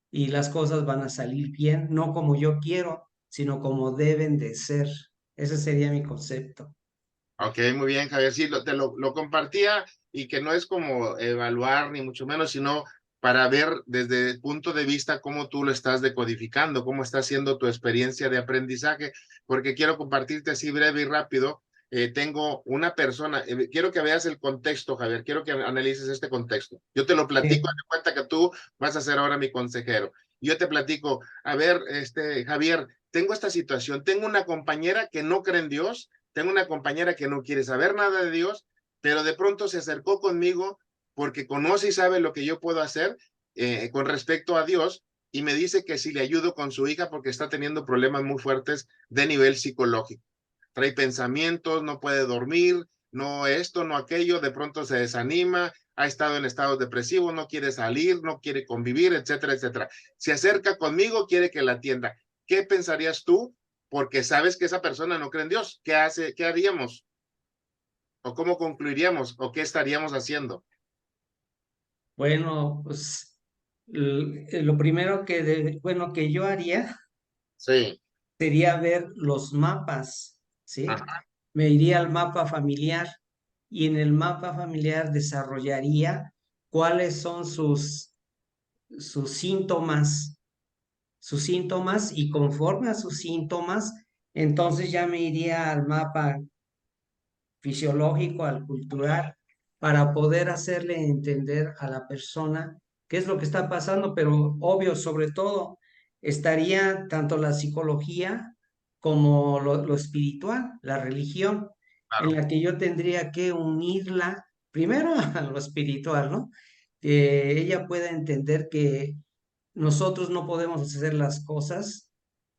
C: y las cosas van a salir bien, no como yo quiero, sino como deben de ser. Ese sería mi concepto.
B: Ok, muy bien, Javier. Sí, lo compartía y que no es como evaluar ni mucho menos, sino para ver desde el punto de vista cómo tú lo estás decodificando, cómo está siendo tu experiencia de aprendizaje, porque quiero compartirte así breve y rápido. Tengo una persona, quiero que veas el contexto, Javier, quiero que analices este contexto. Yo te lo platico, haz de cuenta que tú vas a ser ahora mi consejero. Yo te platico, a ver, Javier, tengo esta situación, tengo una compañera que no cree en Dios, tengo una compañera que no quiere saber nada de Dios, pero de pronto se acercó conmigo porque conoce y sabe lo que yo puedo hacer con respecto a Dios, y me dice que si le ayudo con su hija porque está teniendo problemas muy fuertes de nivel psicológico. Trae pensamientos, no puede dormir, no esto, no aquello, de pronto se desanima, ha estado en estados depresivos, no quiere salir, no quiere convivir, etcétera, etcétera. Se acerca conmigo, quiere que la atienda. ¿Qué pensarías tú? Porque sabes que esa persona no cree en Dios. ¿Qué hace? ¿Qué haríamos? ¿O cómo concluiríamos? ¿O qué estaríamos haciendo?
C: Bueno, pues lo primero que yo haría
B: Sí.
C: sería ver los mapas, ¿sí?
B: Ajá.
C: Me iría al mapa familiar y en el mapa familiar desarrollaría cuáles son sus síntomas y conforme a sus síntomas, entonces ya me iría al mapa fisiológico, al cultural, para poder hacerle entender a la persona qué es lo que está pasando, pero obvio, sobre todo, estaría tanto la psicología como lo espiritual, la religión, en
B: Claro.
C: la que yo tendría que unirla primero a lo espiritual, ¿no? Que ella pueda entender que nosotros no podemos hacer las cosas,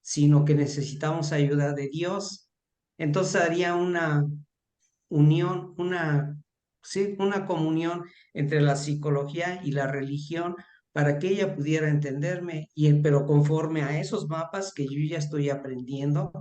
C: sino que necesitamos ayuda de Dios. Entonces haría una unión, sí, una comunión entre la psicología y la religión para que ella pudiera entenderme, pero conforme a esos mapas que yo ya estoy aprendiendo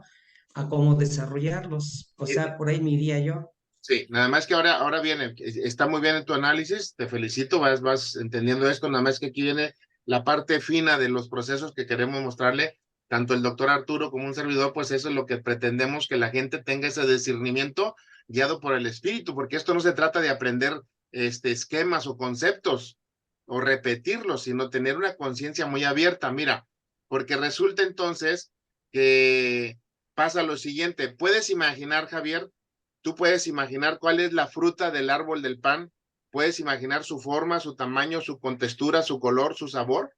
C: a cómo desarrollarlos. O sea, por ahí me iría yo.
B: Sí, nada más que ahora viene, está muy bien en tu análisis, te felicito, vas entendiendo esto, nada más que aquí viene la parte fina de los procesos que queremos mostrarle, tanto el doctor Arturo como un servidor, pues eso es lo que pretendemos, que la gente tenga ese discernimiento guiado por el espíritu, porque esto no se trata de aprender esquemas o conceptos o repetirlos, sino tener una conciencia muy abierta, mira, porque resulta entonces que pasa lo siguiente, puedes imaginar, Javier. Tú puedes imaginar cuál es la fruta del árbol del pan, puedes imaginar su forma, su tamaño, su contextura, su color, su sabor.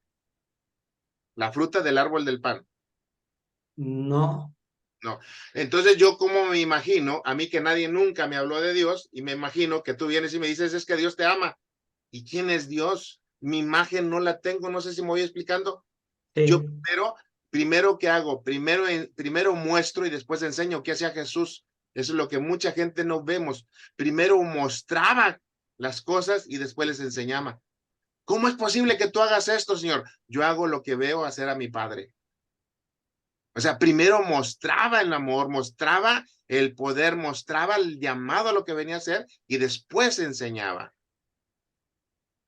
B: La fruta del árbol del pan.
C: No,
B: No. Entonces yo como me imagino, a mí que nadie nunca me habló de Dios, y me imagino que tú vienes y me dices, es que Dios te ama. ¿Y quién es Dios? Mi imagen no la tengo, no sé si me voy explicando. Yo
C: sí,
B: primero ¿qué hago? Primero muestro y después enseño qué hacía Jesús. Eso es lo que mucha gente no vemos. Primero mostraba las cosas y después les enseñaba. ¿Cómo es posible que tú hagas esto, Señor? Yo hago lo que veo hacer a mi Padre. O sea, primero mostraba el amor, mostraba el poder, mostraba el llamado a lo que venía a hacer y después enseñaba.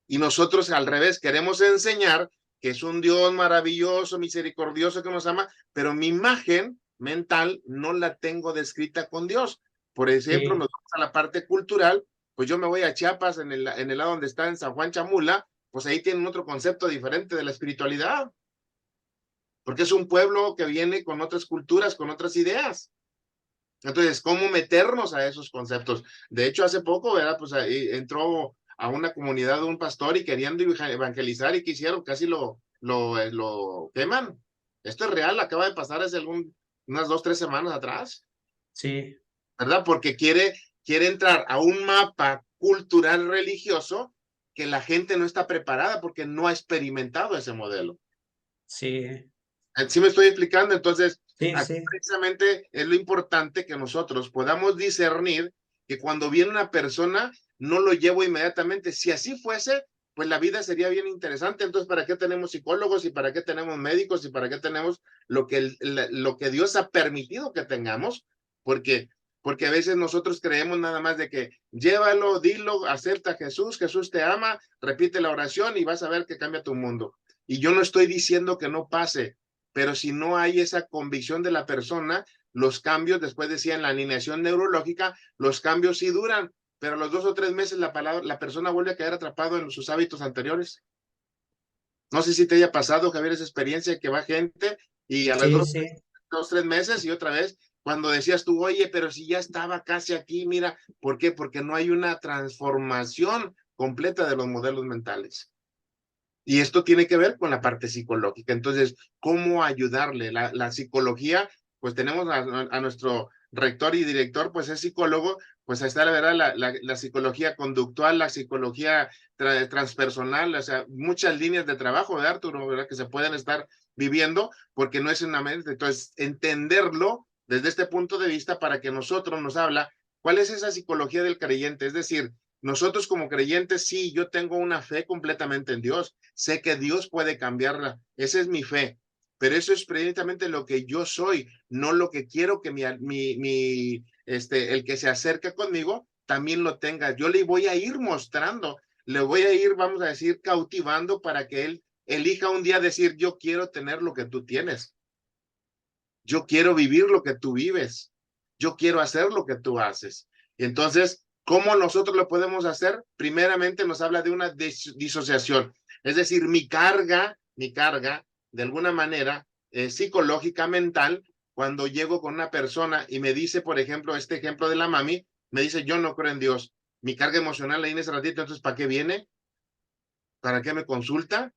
B: Y nosotros al revés queremos enseñar que es un Dios maravilloso, misericordioso que nos ama, pero mi imagen mental no la tengo descrita con Dios. Por ejemplo,
C: sí,
B: nos vamos a la parte cultural, pues yo me voy a Chiapas, en el lado donde está en San Juan Chamula, pues ahí tienen otro concepto diferente de la espiritualidad, porque es un pueblo que viene con otras culturas, con otras ideas. Entonces, ¿cómo meternos a esos conceptos? De hecho, hace poco, ¿verdad? Pues ahí entró a una comunidad de un pastor y queriendo evangelizar y quisieron, casi lo queman. Esto es real, acaba de pasar hace unas 2, 3 semanas atrás,
C: sí,
B: ¿verdad? Porque quiere entrar a un mapa cultural religioso que la gente no está preparada porque no ha experimentado ese modelo.
C: sí,
B: ¿Sí me estoy explicando? Entonces,
C: sí,
B: aquí
C: sí,
B: precisamente es lo importante que nosotros podamos discernir que cuando viene una persona, no lo llevo inmediatamente. Si así fuese, pues la vida sería bien interesante. Entonces, ¿para qué tenemos psicólogos y para qué tenemos médicos y para qué tenemos lo que Dios ha permitido que tengamos? Porque, porque a veces nosotros creemos nada más de que llévalo, dilo, acepta a Jesús, Jesús te ama, repite la oración y vas a ver que cambia tu mundo. Y yo no estoy diciendo que no pase, pero si no hay esa convicción de la persona, los cambios, después decía en la alineación neurológica, los cambios sí duran, pero a los 2 o 3 meses la persona vuelve a quedar atrapado en sus hábitos anteriores. No sé si te haya pasado, Javier, esa experiencia que va gente y a las
C: sí,
B: dos,
C: sí,
B: 3 meses y otra vez, cuando decías tú, oye, pero si ya estaba casi aquí, mira, ¿por qué? Porque no hay una transformación completa de los modelos mentales. Y esto tiene que ver con la parte psicológica. Entonces, ¿cómo ayudarle? La psicología, pues tenemos a rector y director, pues es psicólogo, pues ahí está la verdad, la psicología conductual, la psicología transpersonal, o sea, muchas líneas de trabajo, ¿verdad, Arturo? ¿Verdad? Que se pueden estar viviendo, porque no es una mente. Entonces, entenderlo desde este punto de vista para que nosotros nos habla cuál es esa psicología del creyente, es decir, nosotros como creyentes, sí, yo tengo una fe completamente en Dios, sé que Dios puede cambiarla, esa es mi fe, pero eso es precisamente lo que yo soy, no lo que quiero que el que se acerca conmigo también lo tenga. Yo le voy a ir mostrando, le voy a ir, vamos a decir, cautivando para que él elija un día decir, yo quiero tener lo que tú tienes, yo quiero vivir lo que tú vives, yo quiero hacer lo que tú haces. Entonces, ¿cómo nosotros lo podemos hacer? Primeramente nos habla de una disociación, es decir, mi carga, de alguna manera, psicológica, mental, cuando llego con una persona y me dice, por ejemplo, este ejemplo de la mami, me dice, yo no creo en Dios. Mi carga emocional ahí en ese ratito, entonces, ¿para qué viene? ¿Para qué me consulta?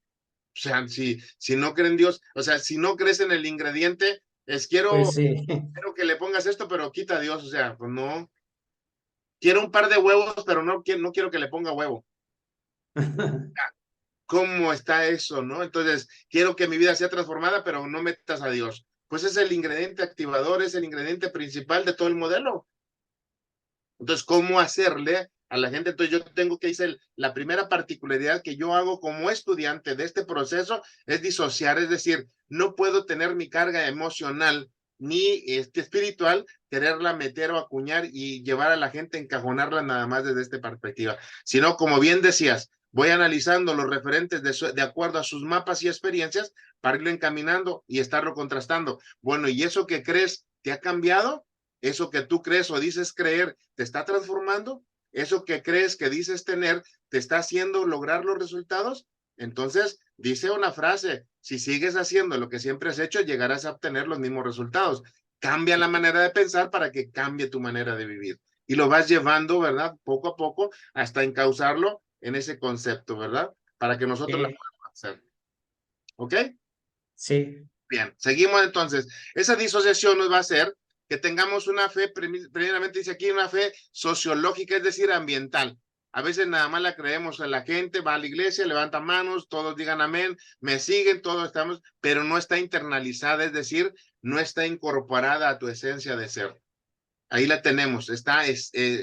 B: O sea, si no creen en Dios, o sea, si no crees en el ingrediente, es
C: Pues sí.
B: quiero que le pongas esto, pero quita a Dios, o sea, pues no. Quiero un par de huevos, pero no quiero que le ponga huevo. ¿Cómo está eso, no? Entonces, quiero que mi vida sea transformada, pero no metas a Dios. Pues es el ingrediente activador, es el ingrediente principal de todo el modelo. Entonces, ¿cómo hacerle a la gente? Entonces, yo tengo que decir, la primera particularidad que yo hago como estudiante de este proceso es disociar, es decir, no puedo tener mi carga emocional ni espiritual, quererla meter o acuñar y llevar a la gente, encajonarla nada más desde esta perspectiva, sino, como bien decías, voy analizando los referentes de acuerdo a sus mapas y experiencias para irlo encaminando y estarlo contrastando. Bueno, ¿y eso que crees te ha cambiado? ¿Eso que tú crees o dices creer te está transformando? ¿Eso que crees que dices tener te está haciendo lograr los resultados? Entonces, dice una frase, si sigues haciendo lo que siempre has hecho, llegarás a obtener los mismos resultados. Cambia la manera de pensar para que cambie tu manera de vivir. Y lo vas llevando, ¿verdad? Poco a poco, hasta encauzarlo en ese concepto, ¿verdad? Para que nosotros la podamos hacer. ¿Ok?
C: Sí.
B: Bien, seguimos entonces. Esa disociación nos va a hacer que tengamos una fe, primeramente dice aquí, una fe sociológica, es decir, ambiental. A veces nada más la creemos en la gente, va a la iglesia, levanta manos, todos digan amén, me siguen, todos estamos, pero no está internalizada, es decir, no está incorporada a tu esencia de ser. Ahí la tenemos, está,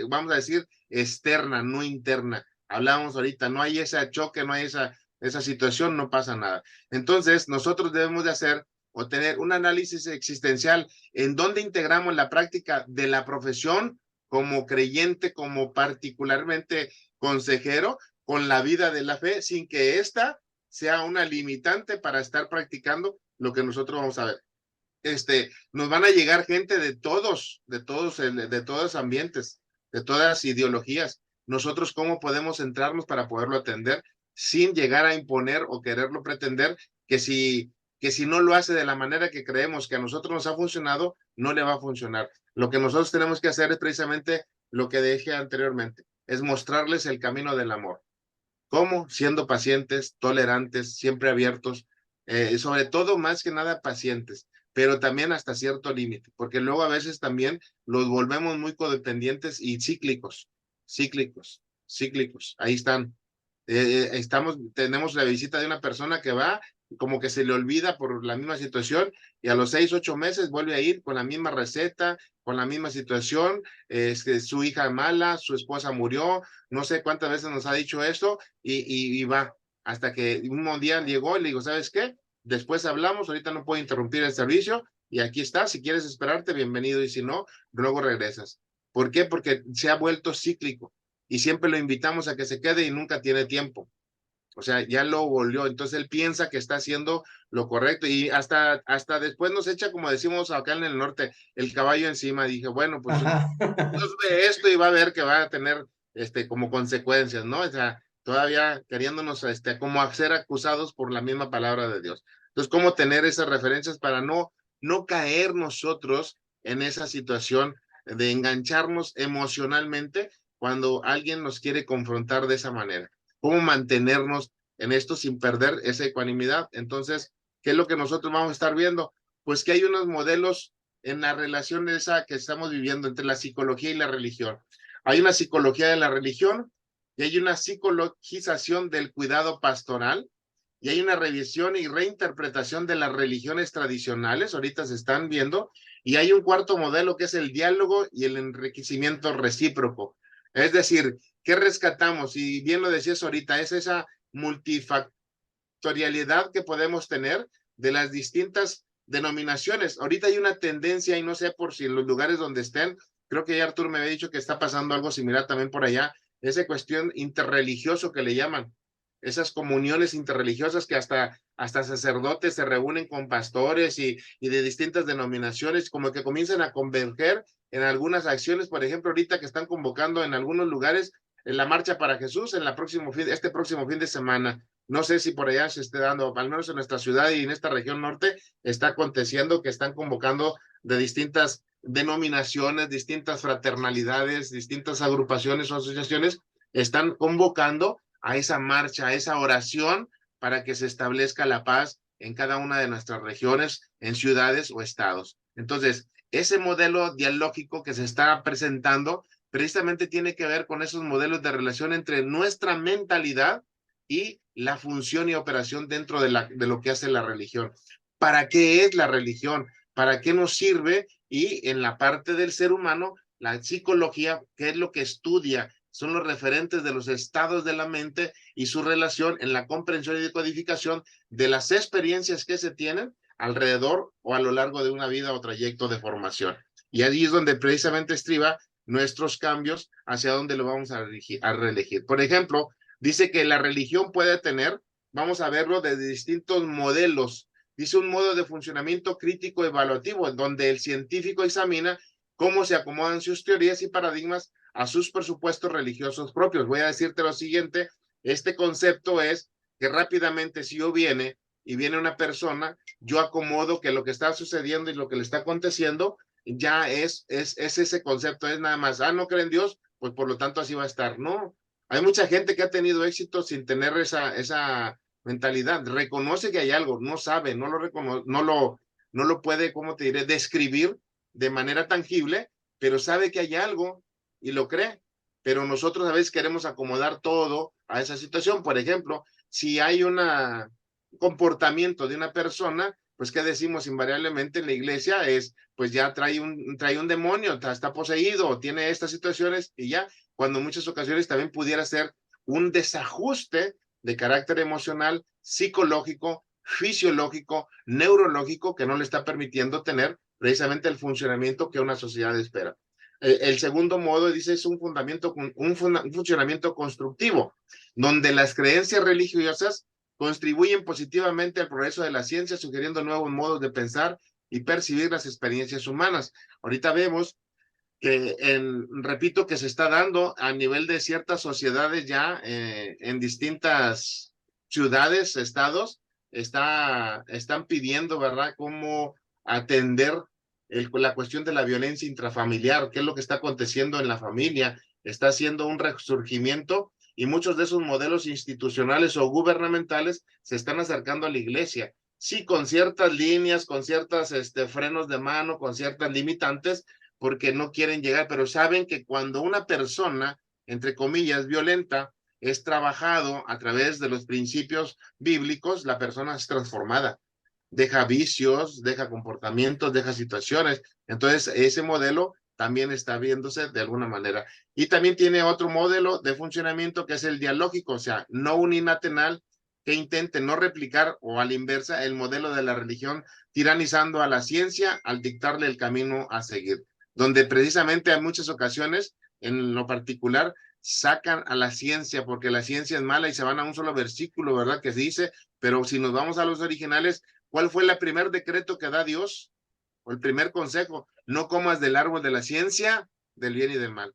B: vamos a decir, externa, no interna. Hablamos ahorita, no hay ese choque, no hay esa situación, no pasa nada. Entonces, nosotros debemos de hacer o tener un análisis existencial en donde integramos la práctica de la profesión como creyente, como particularmente consejero, con la vida de la fe, sin que ésta sea una limitante para estar practicando lo que nosotros vamos a ver. Nos van a llegar gente de todos ambientes, de todas ideologías. Nosotros, ¿cómo podemos centrarnos para poderlo atender sin llegar a imponer o quererlo pretender que si no lo hace de la manera que creemos que a nosotros nos ha funcionado, no le va a funcionar? Lo que nosotros tenemos que hacer es precisamente lo que dije anteriormente, es mostrarles el camino del amor. ¿Cómo? Siendo pacientes, tolerantes, siempre abiertos, sobre todo más que nada pacientes, pero también hasta cierto límite, porque luego a veces también los volvemos muy codependientes y cíclicos. Ahí están. Tenemos la visita de una persona que va, como que se le olvida por la misma situación y a los 6, 8 meses vuelve a ir con la misma receta, con la misma situación, su hija mala, su esposa murió, no sé cuántas veces nos ha dicho esto y va, hasta que un día llegó y le digo, ¿sabes qué? Después hablamos, ahorita no puedo interrumpir el servicio y aquí está, si quieres esperarte, bienvenido y si no, luego regresas. ¿Por qué? Porque se ha vuelto cíclico y siempre lo invitamos a que se quede y nunca tiene tiempo. O sea, ya lo volvió. Entonces él piensa que está haciendo lo correcto y hasta después nos echa, como decimos acá en el norte, el caballo encima. Dije, bueno, pues Dios ve esto y va a ver que va a tener como consecuencias, ¿no? O sea, todavía queriéndonos como a ser acusados por la misma palabra de Dios. Entonces, ¿cómo tener esas referencias para no caer nosotros en esa situación de engancharnos emocionalmente cuando alguien nos quiere confrontar de esa manera? ¿Cómo mantenernos en esto sin perder esa ecuanimidad? Entonces, ¿qué es lo que nosotros vamos a estar viendo? Pues que hay unos modelos en la relación esa que estamos viviendo entre la psicología y la religión. Hay una psicología de la religión y hay una psicologización del cuidado pastoral y hay una revisión y reinterpretación de las religiones tradicionales, ahorita se están viendo, y hay un cuarto modelo que es el diálogo y el enriquecimiento recíproco. Es decir, ¿qué rescatamos? Y bien lo decías ahorita, es esa multifactorialidad que podemos tener de las distintas denominaciones. Ahorita hay una tendencia, y no sé por si en los lugares donde estén, creo que ya Artur me había dicho que está pasando algo similar también por allá, esa cuestión interreligioso que le llaman, esas comuniones interreligiosas que hasta sacerdotes se reúnen con pastores y de distintas denominaciones, como que comienzan a converger en algunas acciones, por ejemplo, ahorita que están convocando en algunos lugares en la Marcha para Jesús en este próximo fin de semana. No sé si por allá se esté dando, al menos en nuestra ciudad y en esta región norte, está aconteciendo que están convocando de distintas denominaciones, distintas fraternalidades, distintas agrupaciones o asociaciones, están convocando a esa marcha, a esa oración para que se establezca la paz en cada una de nuestras regiones, en ciudades o estados. Entonces, ese modelo dialógico que se está presentando precisamente tiene que ver con esos modelos de relación entre nuestra mentalidad y la función y operación dentro de lo que hace la religión. ¿Para qué es la religión? ¿Para qué nos sirve? Y en la parte del ser humano, la psicología, ¿qué es lo que estudia? Son los referentes de los estados de la mente y su relación en la comprensión y decodificación de las experiencias que se tienen alrededor o a lo largo de una vida o trayecto de formación. Y allí es donde precisamente estriba nuestros cambios hacia dónde lo vamos a reelegir. Por ejemplo, dice que la religión puede tener, vamos a verlo desde distintos modelos. Dice un modo de funcionamiento crítico evaluativo, donde el científico examina cómo se acomodan sus teorías y paradigmas a sus presupuestos religiosos propios. Voy a decirte lo siguiente, este concepto es que rápidamente si yo viene una persona, yo acomodo que lo que está sucediendo y lo que le está aconteciendo ya es ese concepto, es nada más, no cree en Dios, pues por lo tanto así va a estar. No, hay mucha gente que ha tenido éxito sin tener esa mentalidad, reconoce que hay algo, no sabe, no lo reconoce, no lo puede, ¿cómo te diré?, describir de manera tangible, pero sabe que hay algo y lo cree. Pero nosotros a veces queremos acomodar todo a esa situación. Por ejemplo, si hay un comportamiento de una persona, pues ¿qué decimos invariablemente en la iglesia? Es, pues ya trae un demonio, está poseído, o tiene estas situaciones y ya, cuando en muchas ocasiones también pudiera ser un desajuste de carácter emocional, psicológico, fisiológico, neurológico, que no le está permitiendo tener precisamente el funcionamiento que una sociedad espera. El segundo modo, dice, es un funcionamiento constructivo, donde las creencias religiosas contribuyen positivamente al progreso de la ciencia, sugiriendo nuevos modos de pensar y percibir las experiencias humanas. Ahorita vemos que, repito, que se está dando a nivel de ciertas sociedades ya en distintas ciudades, estados, están pidiendo, ¿verdad?, cómo atender la cuestión de la violencia intrafamiliar, qué es lo que está aconteciendo en la familia, está haciendo un resurgimiento y muchos de esos modelos institucionales o gubernamentales se están acercando a la iglesia. Sí, con ciertas líneas, con ciertos frenos de mano, con ciertas limitantes, porque no quieren llegar, pero saben que cuando una persona, entre comillas, violenta, es trabajado a través de los principios bíblicos, la persona es transformada, deja vicios, deja comportamientos, deja situaciones. Entonces, ese modelo también está viéndose de alguna manera. Y también tiene otro modelo de funcionamiento que es el dialógico, o sea, no uninacional, que intente no replicar o a la inversa el modelo de la religión, tiranizando a la ciencia al dictarle el camino a seguir, donde precisamente hay muchas ocasiones, en lo particular, sacan a la ciencia porque la ciencia es mala y se van a un solo versículo, ¿verdad?, que se dice, pero si nos vamos a los originales, ¿cuál fue el primer decreto que da Dios? O el primer consejo, no comas del árbol de la ciencia, del bien y del mal.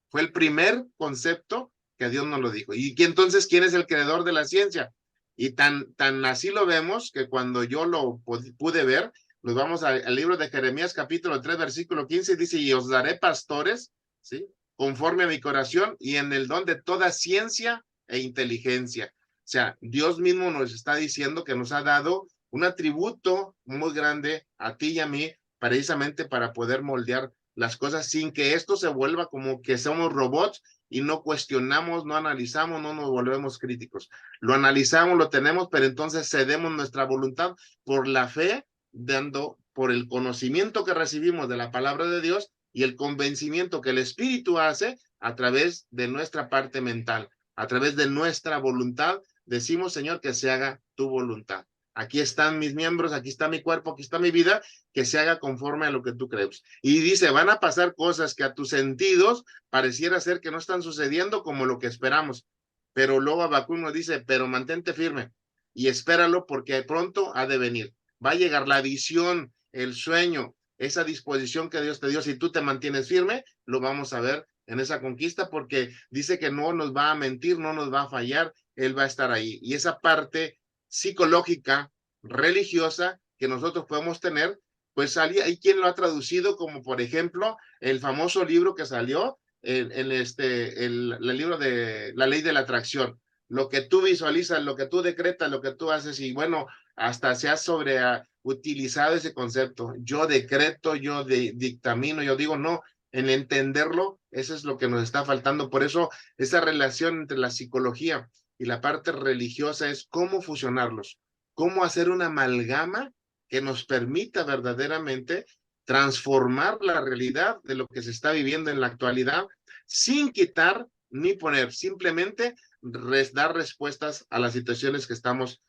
B: Fue el primer concepto que Dios nos lo dijo. Y entonces, ¿quién es el creador de la ciencia? Y tan así lo vemos que cuando yo lo pude ver, nos vamos al libro de Jeremías capítulo 3, versículo 15, dice, y os daré pastores, ¿sí?, conforme a mi corazón y en el don de toda ciencia e inteligencia. O sea, Dios mismo nos está diciendo que nos ha dado un atributo muy grande a ti y a mí precisamente para poder moldear las cosas sin que esto se vuelva como que somos robots y no cuestionamos, no analizamos, no nos volvemos críticos. Lo analizamos, lo tenemos, pero entonces cedemos nuestra voluntad por la fe, dando por el conocimiento que recibimos de la palabra de Dios y el convencimiento que el Espíritu hace a través de nuestra parte mental, a través de nuestra voluntad. Decimos, Señor, que se haga tu voluntad. Aquí están mis miembros, aquí está mi cuerpo, aquí está mi vida, que se haga conforme a lo que tú crees. Y dice, van a pasar cosas que a tus sentidos pareciera ser que no están sucediendo como lo que esperamos. Pero luego Habacuc nos dice, pero mantente firme y espéralo porque pronto ha de venir. Va a llegar la visión, el sueño, esa disposición que Dios te dio. Si tú te mantienes firme, lo vamos a ver en esa conquista porque dice que no nos va a mentir, no nos va a fallar, Él va a estar ahí. Y esa parte psicológica, religiosa que nosotros podemos tener, pues hay quien lo ha traducido como, por ejemplo, el famoso libro que salió, el libro de la ley de la atracción. Lo que tú visualizas, lo que tú decretas, lo que tú haces, y bueno, hasta se ha utilizado ese concepto. Yo decreto, yo dictamino, yo digo, no, en entenderlo, eso es lo que nos está faltando. Por eso, esa relación entre la psicología y la parte religiosa es cómo fusionarlos, cómo hacer una amalgama que nos permita verdaderamente transformar la realidad de lo que se está viviendo en la actualidad sin quitar ni poner, simplemente dar respuestas a las situaciones que estamos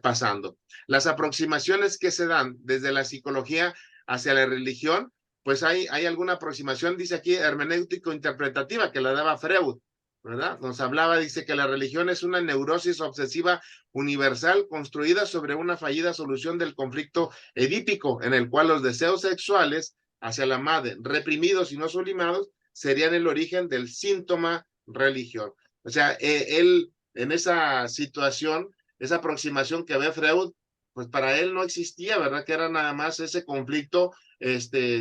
B: pasando. Las aproximaciones que se dan desde la psicología hacia la religión, pues hay alguna aproximación, dice aquí, hermenéutico-interpretativa, que la daba Freud, ¿verdad? Nos hablaba, dice que la religión es una neurosis obsesiva universal construida sobre una fallida solución del conflicto edípico, en el cual los deseos sexuales hacia la madre, reprimidos y no sublimados, serían el origen del síntoma religión. O sea, él en esa situación, esa aproximación que ve Freud, pues para él no existía, ¿verdad? Que era nada más ese conflicto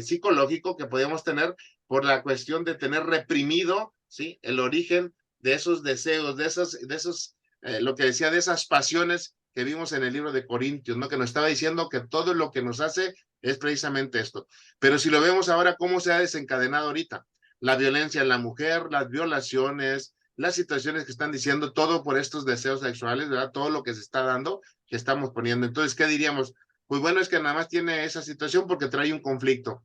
B: psicológico que podíamos tener por la cuestión de tener reprimido, ¿sí? El origen de esos deseos, de esos lo que decía, de esas pasiones que vimos en el libro de Corintios, ¿no? Que nos estaba diciendo que todo lo que nos hace es precisamente esto. Pero si lo vemos ahora, ¿cómo se ha desencadenado ahorita? La violencia en la mujer, las violaciones, las situaciones que están diciendo, todo por estos deseos sexuales, ¿verdad? Todo lo que se está dando, que estamos poniendo. Entonces, ¿qué diríamos? Pues bueno, es que nada más tiene esa situación porque trae un conflicto.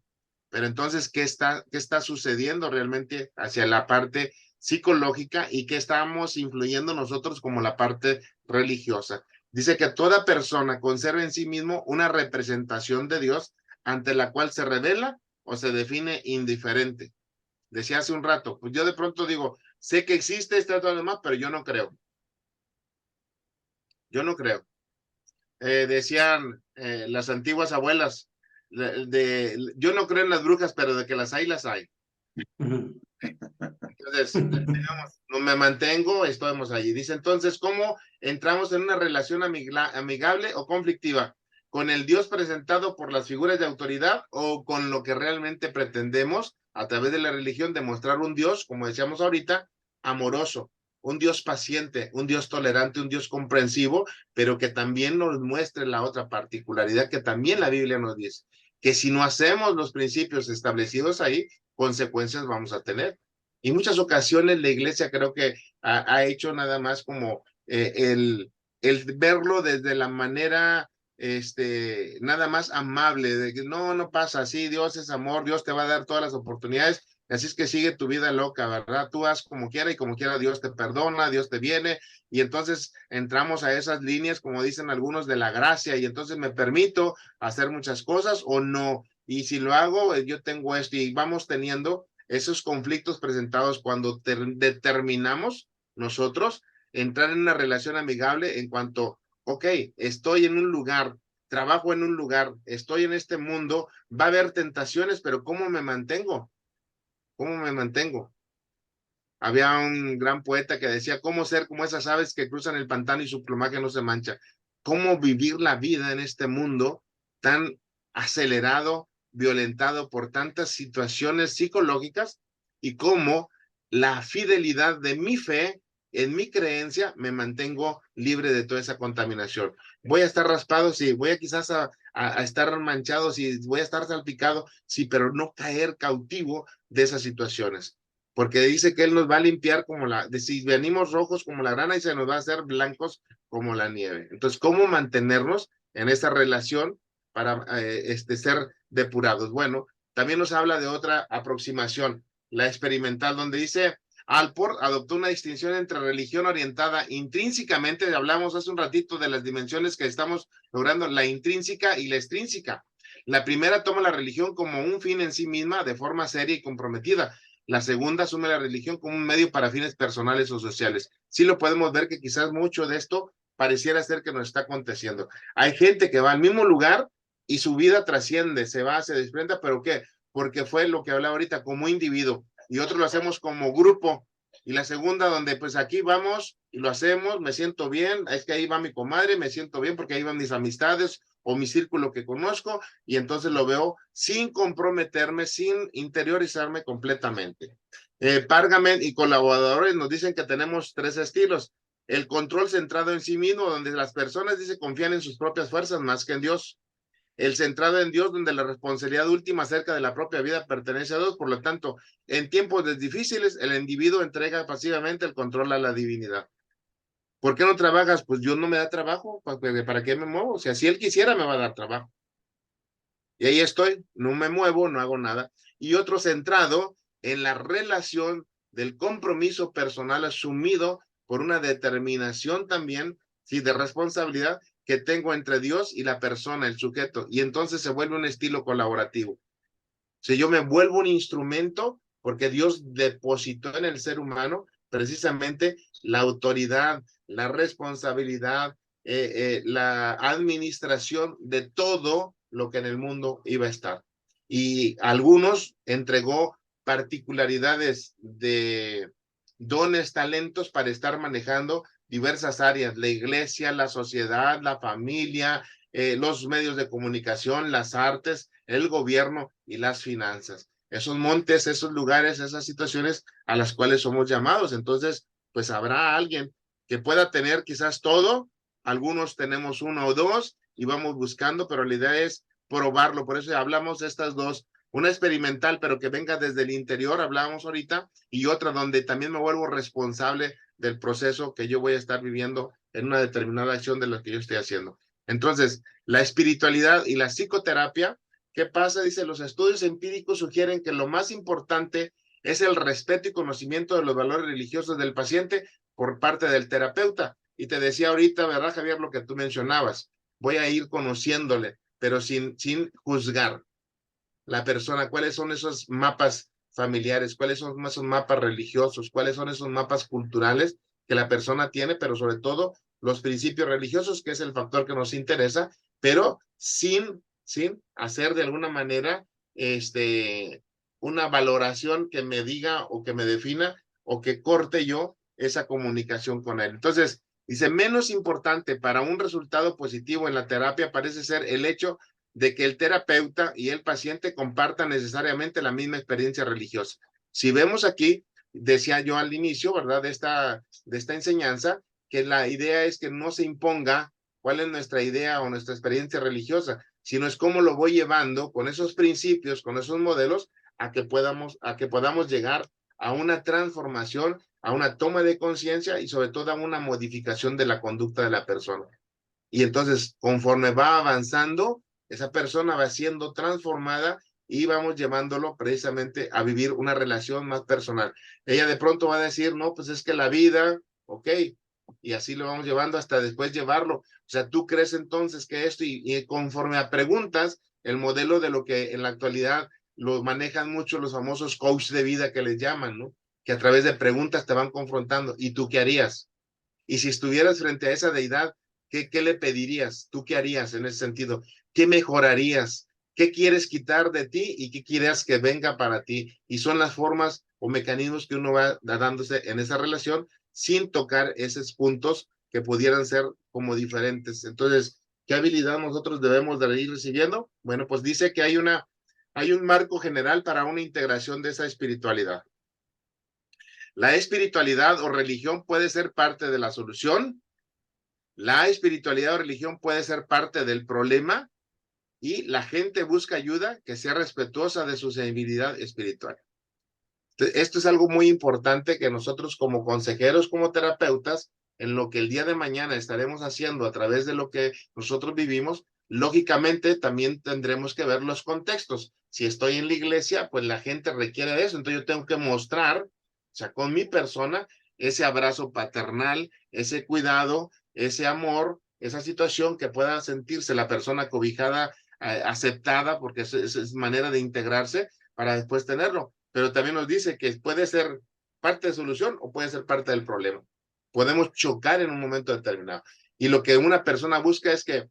B: Pero entonces, ¿qué está sucediendo realmente hacia la parte psicológica y qué estamos influyendo nosotros como la parte religiosa? Dice que toda persona conserva en sí mismo una representación de Dios ante la cual se revela o se define indiferente. Decía hace un rato, pues yo de pronto digo, sé que existe todo lo demás, pero yo no creo. Yo no creo. Decían las antiguas abuelas, yo no creo en las brujas, pero de que las hay, las hay. Entonces, digamos, no me mantengo, estamos allí. Dice entonces, ¿cómo entramos en una relación amigable o conflictiva? ¿Con el Dios presentado por las figuras de autoridad o con lo que realmente pretendemos a través de la religión demostrar un Dios, como decíamos ahorita, amoroso, un Dios paciente, un Dios tolerante, un Dios comprensivo, pero que también nos muestre la otra particularidad que también la Biblia nos dice, que si no hacemos los principios establecidos ahí, consecuencias vamos a tener? Y muchas ocasiones la iglesia creo que ha hecho nada más como el verlo desde la manera nada más amable, de que no pasa así, Dios es amor, Dios te va a dar todas las oportunidades, así es que sigue tu vida loca, ¿verdad? Tú haz como quiera y como quiera Dios te perdona, Dios te viene, y entonces entramos a esas líneas, como dicen algunos, de la gracia, y entonces me permito hacer muchas cosas o no, y si lo hago, yo tengo esto, y vamos teniendo esos conflictos presentados cuando determinamos nosotros entrar en una relación amigable en cuanto, ok, estoy en un lugar, trabajo en un lugar, estoy en este mundo, va a haber tentaciones, pero ¿cómo me mantengo? ¿Cómo me mantengo? Había un gran poeta que decía, ¿cómo ser como esas aves que cruzan el pantano y su plumaje no se mancha? ¿Cómo vivir la vida en este mundo tan acelerado, violentado por tantas situaciones psicológicas y cómo la fidelidad de mi fe, en mi creencia, me mantengo libre de toda esa contaminación? ¿Voy a estar raspado? Sí. ¿Voy a quizás a a estar manchado, si voy a estar salpicado, sí, pero no caer cautivo de esas situaciones. Porque dice que Él nos va a limpiar como si venimos rojos como la grana y se nos va a hacer blancos como la nieve. Entonces, ¿cómo mantenernos en esa relación para ser depurados? Bueno, también nos habla de otra aproximación, la experimental, donde dice, Alport adoptó una distinción entre religión orientada intrínsecamente, hablamos hace un ratito de las dimensiones que estamos logrando, la intrínseca y la extrínseca. La primera toma la religión como un fin en sí misma de forma seria y comprometida. La segunda asume la religión como un medio para fines personales o sociales. Sí lo podemos ver que quizás mucho de esto pareciera ser que nos está aconteciendo. Hay gente que va al mismo lugar y su vida trasciende, se va, se desprende, ¿pero qué? Porque fue lo que hablaba ahorita, como individuo, y otros lo hacemos como grupo. Y la segunda, donde pues aquí vamos y lo hacemos, me siento bien, es que ahí va mi comadre, me siento bien porque ahí van mis amistades o mi círculo que conozco, y entonces lo veo sin comprometerme, sin interiorizarme completamente. Pargamen y colaboradores nos dicen que tenemos 3 estilos. El control centrado en sí mismo, donde las personas, dice, confían en sus propias fuerzas más que en Dios. El centrado en Dios, donde la responsabilidad última acerca de la propia vida pertenece a Dios. Por lo tanto, en tiempos difíciles, el individuo entrega pasivamente el control a la divinidad. ¿Por qué no trabajas? Pues Dios no me da trabajo. ¿Para qué me muevo? O sea, si Él quisiera, me va a dar trabajo. Y ahí estoy, no me muevo, no hago nada. Y otro centrado en la relación del compromiso personal asumido por una determinación también, sí, de responsabilidad que tengo entre Dios y la persona, el sujeto. Y entonces se vuelve un estilo colaborativo. O sea, yo me vuelvo un instrumento porque Dios depositó en el ser humano precisamente la autoridad, la responsabilidad, la administración de todo lo que en el mundo iba a estar. Y a algunos entregó particularidades de dones, talentos para estar manejando diversas áreas, la iglesia, la sociedad, la familia, los medios de comunicación, las artes, el gobierno y las finanzas. Esos montes, esos lugares, esas situaciones a las cuales somos llamados. Entonces, pues habrá alguien que pueda tener quizás todo, algunos tenemos uno o dos y vamos buscando, pero la idea es probarlo. Por eso hablamos de estas dos, una experimental, pero que venga desde el interior, hablábamos ahorita, y otra donde también me vuelvo responsable del proceso que yo voy a estar viviendo en una determinada acción de lo que yo estoy haciendo. Entonces, la espiritualidad y la psicoterapia, ¿qué pasa? Dice, los estudios empíricos sugieren que lo más importante es el respeto y conocimiento de los valores religiosos del paciente por parte del terapeuta. Y te decía ahorita, ¿verdad, Javier? Lo que tú mencionabas. Voy a ir conociéndole, pero sin juzgar la persona, cuáles son esos mapas familiares, cuáles son esos mapas religiosos, cuáles son esos mapas culturales que la persona tiene, pero sobre todo los principios religiosos, que es el factor que nos interesa, pero sin hacer de alguna manera una valoración que me diga o que me defina o que corte yo esa comunicación con él. Entonces, dice, menos importante para un resultado positivo en la terapia parece ser el hecho de que el terapeuta y el paciente compartan necesariamente la misma experiencia religiosa. Si vemos aquí, decía yo al inicio, ¿verdad? De esta enseñanza, que la idea es que no se imponga cuál es nuestra idea o nuestra experiencia religiosa, sino es cómo lo voy llevando con esos principios, con esos modelos, a que podamos llegar a una transformación, a una toma de conciencia y sobre todo a una modificación de la conducta de la persona. Y entonces, conforme va avanzando, esa persona va siendo transformada y vamos llevándolo precisamente a vivir una relación más personal. Ella de pronto va a decir, no, pues es que la vida, ok, y así lo vamos llevando hasta después llevarlo. O sea, tú crees entonces que esto, y conforme a preguntas, el modelo de lo que en la actualidad lo manejan mucho los famosos coach de vida que les llaman, ¿no? Que a través de preguntas te van confrontando. ¿Y tú qué harías? Y si estuvieras frente a esa deidad, ¿qué le pedirías? ¿Tú qué harías en ese sentido? ¿Qué mejorarías? ¿Qué quieres quitar de ti y qué quieres que venga para ti? Y son las formas o mecanismos que uno va dándose en esa relación sin tocar esos puntos que pudieran ser como diferentes. Entonces, ¿qué habilidad nosotros debemos de ir recibiendo? Bueno, pues dice que hay un marco general para una integración de esa espiritualidad. La espiritualidad o religión puede ser parte de la solución. La espiritualidad o religión puede ser parte del problema. y la gente busca ayuda que sea respetuosa de su sensibilidad espiritual. Esto es algo muy importante que nosotros como consejeros, como terapeutas, en lo que el día de mañana estaremos haciendo a través de lo que nosotros vivimos, lógicamente también tendremos que ver los contextos. Si estoy en la iglesia, pues la gente requiere de eso, entonces yo tengo que mostrar, o sea, con mi persona, ese abrazo paternal, ese cuidado, ese amor, esa situación que pueda sentirse la persona cobijada, aceptada, porque es manera de integrarse para después tenerlo. Pero también nos dice que puede ser parte de solución o puede ser parte del problema. Podemos chocar en un momento determinado. Y lo que una persona busca es que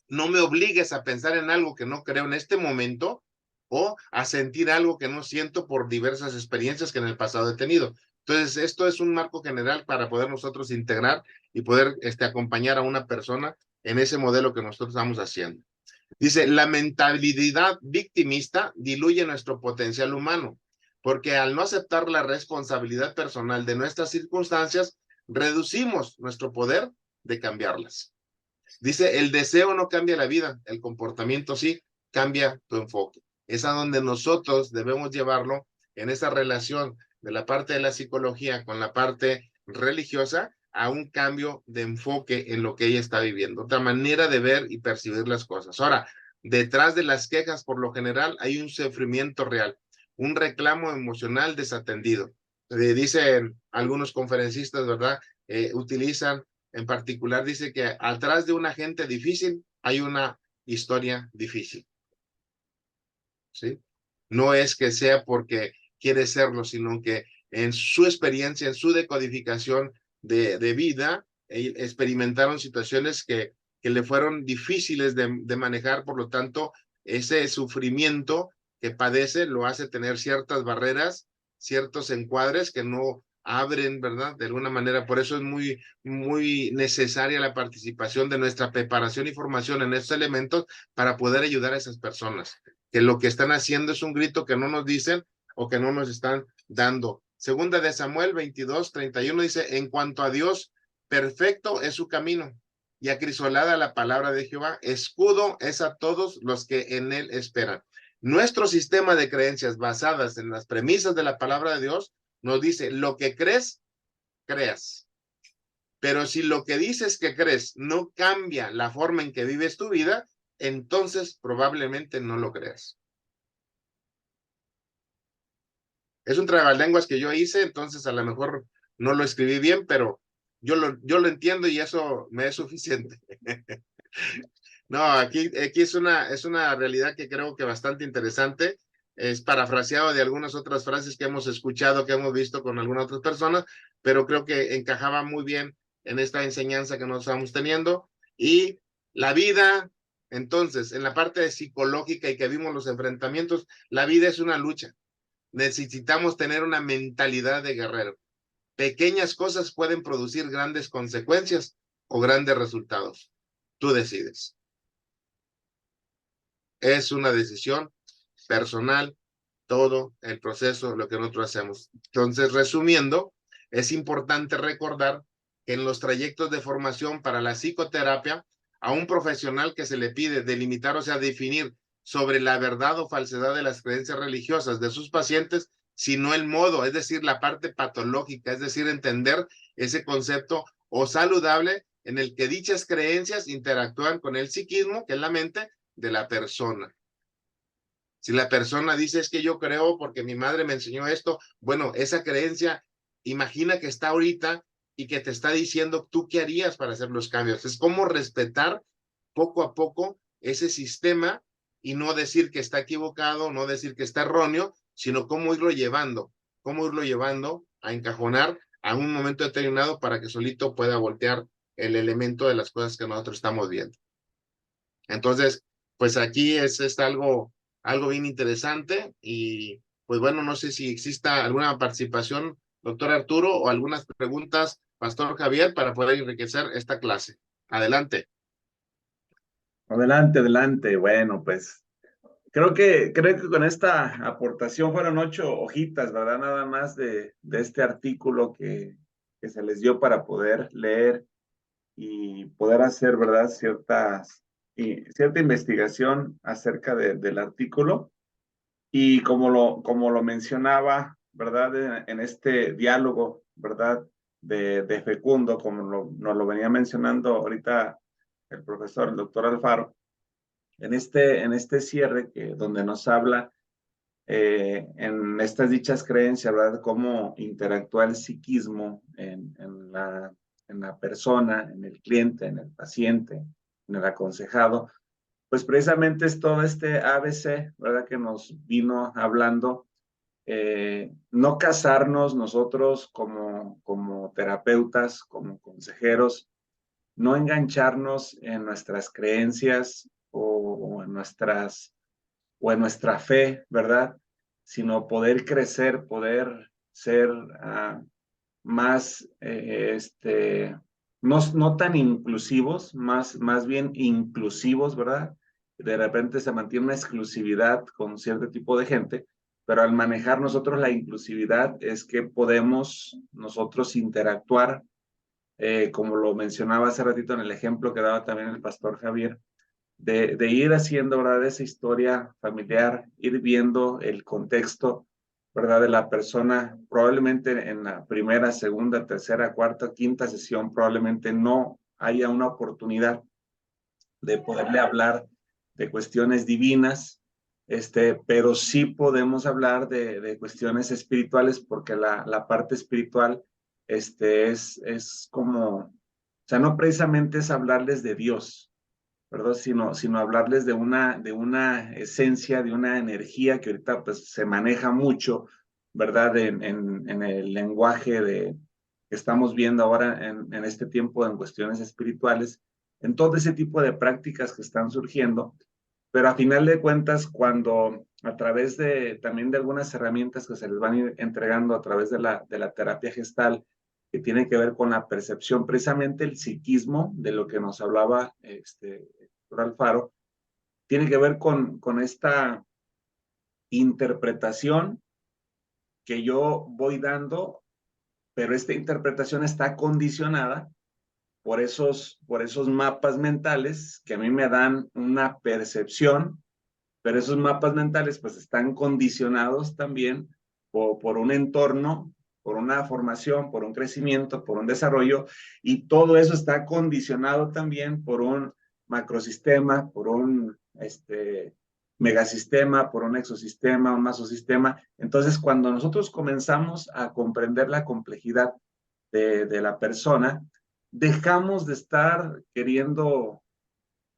B: no me obligues a pensar en algo que no creo en este momento o a sentir algo que no siento por diversas experiencias que en el pasado he tenido. Entonces, esto es un marco general para poder nosotros integrar y poder acompañar a una persona en ese modelo que nosotros estamos haciendo. Dice, la mentalidad victimista diluye nuestro potencial humano, porque al no aceptar la responsabilidad personal de nuestras circunstancias, reducimos nuestro poder de cambiarlas. Dice, el deseo no cambia la vida, el comportamiento sí, cambia tu enfoque. Es a donde nosotros debemos llevarlo en esa relación de la parte de la psicología con la parte religiosa a un cambio de enfoque en lo que ella está viviendo, otra manera de ver y percibir las cosas. Ahora, detrás de las quejas, por lo general, hay un sufrimiento real, un reclamo emocional desatendido. Dicen algunos conferencistas, ¿verdad? Utilizan en particular, dice que atrás de una gente difícil hay una historia difícil, ¿sí? No es que sea porque quiere serlo, sino que en su experiencia, en su decodificación de vida, experimentaron situaciones que le fueron difíciles de manejar, por lo tanto, ese sufrimiento que padece lo hace tener ciertas barreras, ciertos encuadres que no abren, ¿verdad? De alguna manera, por eso es muy necesaria la participación de nuestra preparación y formación en estos elementos para poder ayudar a esas personas, que lo que están haciendo es un grito que no nos dicen o que no nos están dando. Segunda de Samuel 22:31 dice, en cuanto a Dios, perfecto es su camino y acrisolada la palabra de Jehová, escudo es a todos los que en él esperan. Nuestro sistema de creencias basadas en las premisas de la palabra de Dios nos dice, lo que crees, creas. Pero si lo que dices que crees no cambia la forma en que vives tu vida, entonces probablemente no lo creas. Es un trabalenguas que yo hice, entonces a lo mejor no lo escribí bien, pero yo lo entiendo y eso me es suficiente. No, aquí es una realidad que creo que bastante interesante. Es parafraseado de algunas otras frases que hemos escuchado, que hemos visto con algunas otras personas, pero creo que encajaba muy bien en esta enseñanza que nos estamos teniendo. Y la vida, entonces, en la parte psicológica y que vimos los enfrentamientos, la vida es una lucha. Necesitamos tener una mentalidad de guerrero. Pequeñas cosas pueden producir grandes consecuencias o grandes resultados. Tú decides. Es una decisión personal, todo el proceso, lo que nosotros hacemos. Entonces, resumiendo, es importante recordar que en los trayectos de formación para la psicoterapia, a un profesional que se le pide delimitar, o sea, definir sobre la verdad o falsedad de las creencias religiosas de sus pacientes, sino el modo, es decir, la parte patológica, es decir, entender ese concepto o saludable en el que dichas creencias interactúan con el psiquismo, que es la mente de la persona. Si la persona dice, es que yo creo porque mi madre me enseñó esto, bueno, esa creencia, imagina que está ahorita y que te está diciendo tú qué harías para hacer los cambios. Es como respetar poco a poco ese sistema y no decir que está equivocado, no decir que está erróneo, sino cómo irlo llevando a encajonar a un momento determinado para que solito pueda voltear el elemento de las cosas que nosotros estamos viendo. Entonces, pues aquí es algo bien interesante y pues bueno, no sé si exista alguna participación, doctor Arturo, o algunas preguntas, pastor Javier, para poder enriquecer esta clase. Adelante.
A: Adelante, adelante. Bueno, pues creo que con esta aportación fueron 8 hojitas, ¿verdad? Nada más de este artículo que se les dio para poder leer y poder hacer, ¿verdad? Ciertas cierta investigación acerca del artículo y como lo mencionaba, ¿verdad? En este diálogo, ¿verdad? De Fecundo, como nos lo venía mencionando ahorita el profesor, el doctor Alfaro, en este cierre donde nos habla en estas dichas creencias, ¿verdad? Cómo interactúa el psiquismo en la persona, en el cliente, en el paciente, en el aconsejado. Pues precisamente es todo este ABC, ¿verdad? Que nos vino hablando. No casarnos nosotros como terapeutas, como consejeros, no engancharnos en nuestras creencias o en nuestra fe, ¿verdad? Sino poder crecer, poder ser más, no tan inclusivos, más bien inclusivos, ¿verdad? De repente se mantiene una exclusividad con cierto tipo de gente, pero al manejar nosotros la inclusividad es que podemos nosotros interactuar, como lo mencionaba hace ratito en el ejemplo que daba también el pastor Javier, de ir haciendo, ¿verdad? Esa historia familiar, ir viendo el contexto, ¿verdad? De la persona, probablemente en la primera, segunda, tercera, cuarta, quinta sesión, probablemente no haya una oportunidad de poderle hablar de cuestiones divinas, pero sí podemos hablar de cuestiones espirituales porque la parte espiritual, es como, o sea, no precisamente es hablarles de Dios, ¿verdad? Sino hablarles de una esencia, de una energía que ahorita pues se maneja mucho, ¿verdad? En el lenguaje que estamos viendo ahora en este tiempo en cuestiones espirituales, en todo ese tipo de prácticas que están surgiendo, pero a final de cuentas, cuando a través también de algunas herramientas que se les van a ir entregando a través de la terapia gestal, que tiene que ver con la percepción, precisamente el psiquismo, de lo que nos hablaba doctor Alfaro, tiene que ver con esta interpretación que yo voy dando, pero esta interpretación está condicionada por esos mapas mentales que a mí me dan una percepción, pero esos mapas mentales pues están condicionados también por un entorno, por una formación, por un crecimiento, por un desarrollo, y todo eso está condicionado también por un macrosistema, por un megasistema, por un exosistema, un masosistema. Entonces, cuando nosotros comenzamos a comprender la complejidad de la persona, dejamos de estar queriendo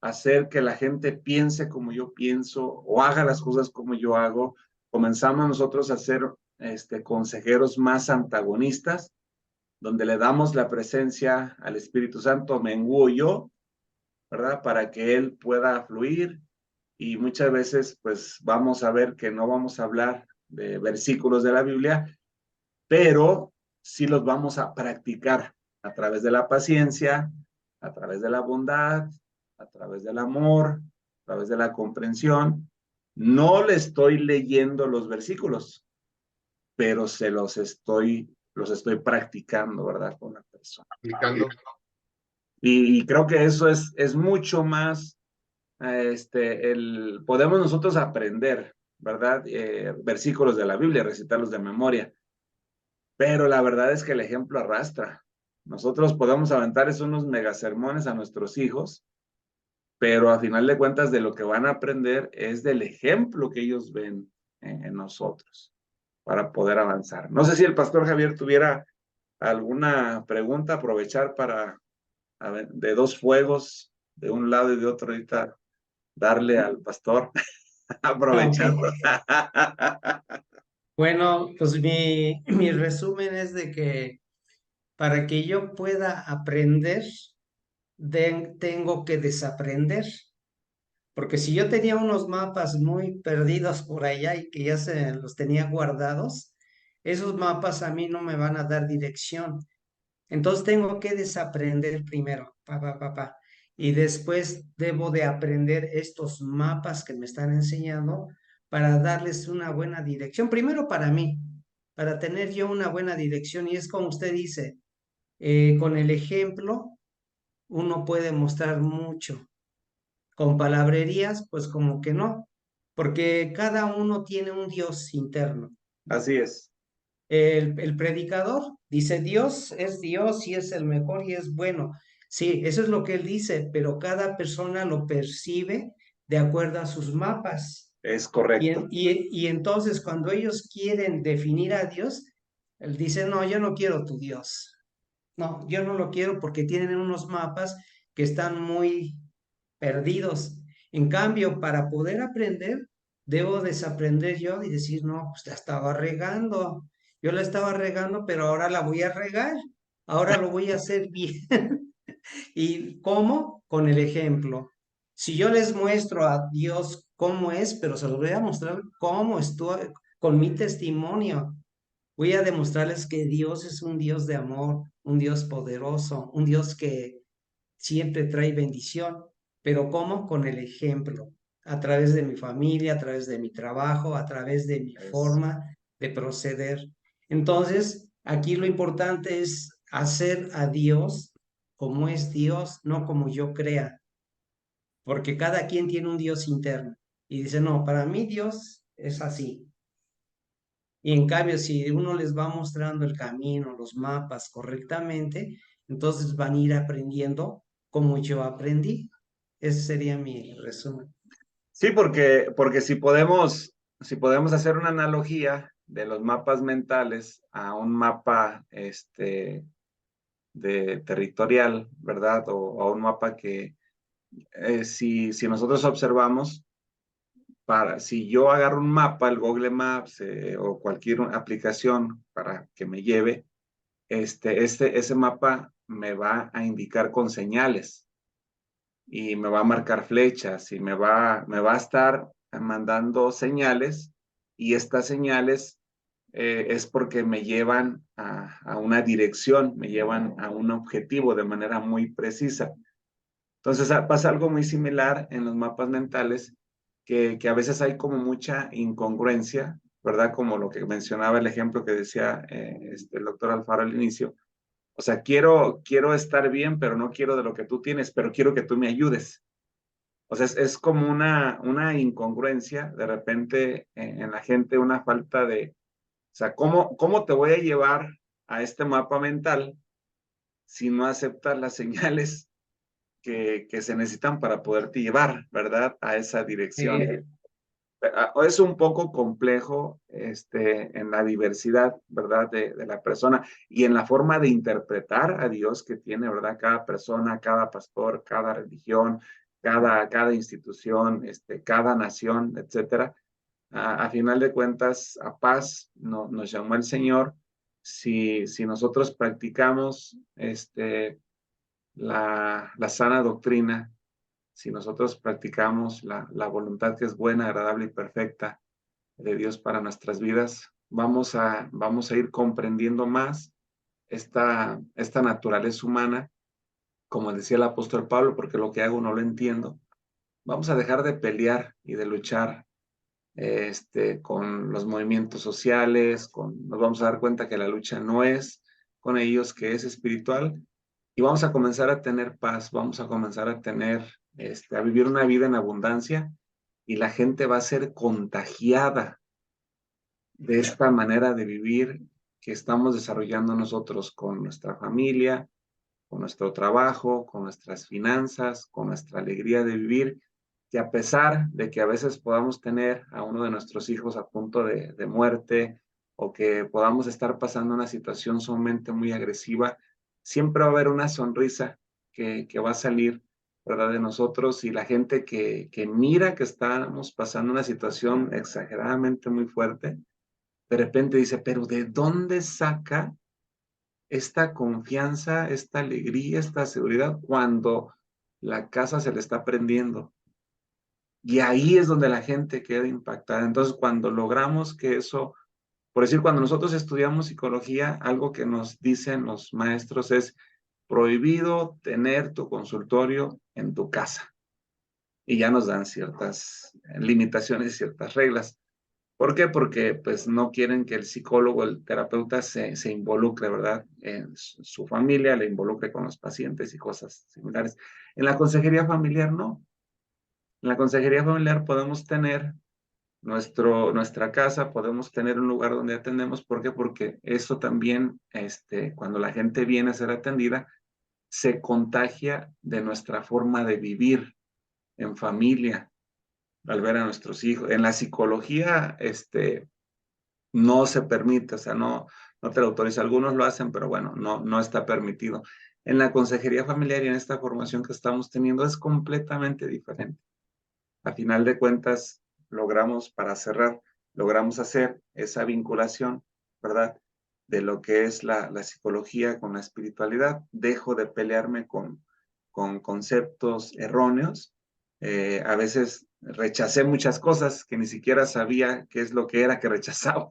A: hacer que la gente piense como yo pienso o haga las cosas como yo hago. Comenzamos nosotros a ser consejeros más antagonistas, donde le damos la presencia al Espíritu Santo, menguo yo, ¿verdad? Para que Él pueda fluir. Y muchas veces, pues vamos a ver que no vamos a hablar de versículos de la Biblia, pero sí los vamos a practicar a través de la paciencia, a través de la bondad, a través del amor, a través de la comprensión. No le estoy leyendo los versículos, pero los estoy practicando, ¿verdad? Con la persona.
B: Aplicando.
A: Y creo que eso es mucho más, podemos nosotros aprender, ¿verdad? Versículos de la Biblia, recitarlos de memoria, pero la verdad es que el ejemplo arrastra. Nosotros podemos aventar unos megasermones a nuestros hijos, pero a final de cuentas de lo que van a aprender es del ejemplo que ellos ven en nosotros para poder avanzar. No sé si el pastor Javier tuviera alguna pregunta, aprovechar para, de dos fuegos, de un lado y de otro, ahorita darle al pastor, aprovechar.
C: Ok. Bueno, pues mi resumen es de que para que yo pueda aprender, tengo que desaprender. Porque si yo tenía unos mapas muy perdidos por allá y que ya se los tenía guardados, esos mapas a mí no me van a dar dirección. Entonces tengo que desaprender primero, y después debo de aprender estos mapas que me están enseñando para darles una buena dirección. Primero para mí, para tener yo una buena dirección. Y es como usted dice, con el ejemplo uno puede mostrar mucho. Con palabrerías, pues como que no, porque cada uno tiene un Dios interno.
A: Así es.
C: El predicador dice, Dios y es el mejor y es bueno. Sí, eso es lo que él dice, pero cada persona lo percibe de acuerdo a sus mapas.
A: Es correcto.
C: Y entonces cuando ellos quieren definir a Dios, él dice, no, yo no quiero tu Dios. No, yo no lo quiero porque tienen unos mapas que están muy perdidos. En cambio, para poder aprender, debo desaprender yo y decir, no, pues la estaba regando. Yo la estaba regando, pero ahora la voy a regar. Ahora lo voy a hacer bien. ¿Y cómo? Con el ejemplo. Si yo les muestro a Dios cómo es, pero se los voy a mostrar cómo estoy con mi testimonio. Voy a demostrarles que Dios es un Dios de amor, un Dios poderoso, un Dios que siempre trae bendición, pero ¿cómo? Con el ejemplo, a través de mi familia, a través de mi trabajo, a través de mi
A: Es,
C: forma de proceder. Entonces, aquí lo importante es hacer a Dios como es Dios, no como yo crea, porque cada quien tiene un Dios interno y dice, no, para mí Dios es así. Y en cambio, si uno les va mostrando el camino, los mapas correctamente, entonces van a ir aprendiendo como yo aprendí. Ese sería mi resumen.
A: sí, porque si podemos hacer una analogía de los mapas mentales a un mapa de territorial, ¿verdad? O a un mapa que si nosotros observamos, si yo agarro un mapa, el Google Maps o cualquier aplicación para que me lleve, ese mapa me va a indicar con señales y me va a marcar flechas y me va a estar mandando señales y estas señales es porque me llevan a una dirección, me llevan a un objetivo de manera muy precisa. Entonces pasa algo muy similar en los mapas mentales, que a veces hay como mucha incongruencia, ¿verdad? Como lo que mencionaba el ejemplo que decía el doctor Alfaro al inicio. O sea, quiero estar bien, pero no quiero de lo que tú tienes, pero quiero que tú me ayudes. O sea, es como una incongruencia, de repente en la gente, una falta de, o sea, ¿cómo te voy a llevar a este mapa mental si no aceptas las señales que se necesitan para poderte llevar, ¿verdad? A esa dirección. Es un poco complejo en la diversidad, ¿verdad? De la persona y en la forma de interpretar a Dios que tiene, ¿verdad? Cada persona, cada pastor, cada religión, cada institución, cada nación, etcétera. A final de cuentas, a paz nos llamó el Señor. Si nosotros practicamos la sana doctrina, si nosotros practicamos la voluntad que es buena, agradable y perfecta de Dios para nuestras vidas, vamos a ir comprendiendo más esta naturaleza humana, como decía el apóstol Pablo, porque lo que hago no lo entiendo. Vamos a dejar de pelear y de luchar con los movimientos sociales, nos vamos a dar cuenta que la lucha no es con ellos, que es espiritual, y vamos a comenzar a tener paz, vamos a comenzar a tener, a vivir una vida en abundancia, y la gente va a ser contagiada de esta manera de vivir que estamos desarrollando nosotros con nuestra familia, con nuestro trabajo, con nuestras finanzas, con nuestra alegría de vivir, que a pesar de que a veces podamos tener a uno de nuestros hijos a punto de muerte o que podamos estar pasando una situación sumamente muy agresiva, siempre va a haber una sonrisa que va a salir, ¿verdad? De nosotros y la gente que mira que estamos pasando una situación exageradamente muy fuerte, de repente dice, pero ¿de dónde saca esta confianza, esta alegría, esta seguridad cuando la casa se le está prendiendo? Y ahí es donde la gente queda impactada. Entonces, cuando logramos que eso, por decir, cuando nosotros estudiamos psicología, algo que nos dicen los maestros es prohibido tener tu consultorio en tu casa. Y ya nos dan ciertas limitaciones y ciertas reglas. ¿Por qué? Porque pues no quieren que el psicólogo, el terapeuta se involucre, ¿verdad? En su familia, le involucre con los pacientes y cosas similares. En la consejería familiar no. En la consejería familiar podemos tener nuestra casa, podemos tener un lugar donde atendemos. ¿Por qué? Porque eso también, cuando la gente viene a ser atendida, se contagia de nuestra forma de vivir en familia, al ver a nuestros hijos. En la psicología, no se permite, o sea, no te lo autoriza. Algunos lo hacen, pero bueno, no está permitido. En la consejería familiar y en esta formación que estamos teniendo es completamente diferente. A final de cuentas, para cerrar, logramos hacer esa vinculación, ¿verdad? De lo que es la psicología con la espiritualidad. Dejo de pelearme con conceptos erróneos. A veces rechacé muchas cosas que ni siquiera sabía qué es lo que era que rechazaba.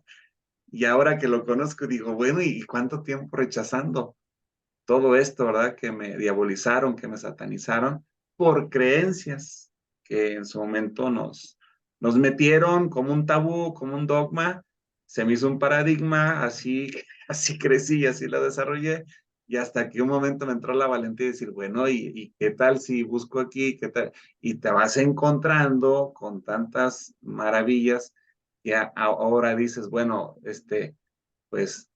A: Y ahora que lo conozco, digo, bueno, ¿y cuánto tiempo rechazando todo esto, verdad? Que me diabolizaron, que me satanizaron por creencias que en su momento nos metieron como un tabú, como un dogma. Se me hizo un paradigma, así crecí, así lo desarrollé. Y hasta que un momento me entró la valentía de decir, bueno, ¿y qué tal si busco aquí? ¿Qué tal? Y te vas encontrando con tantas maravillas que ahora dices, bueno, pues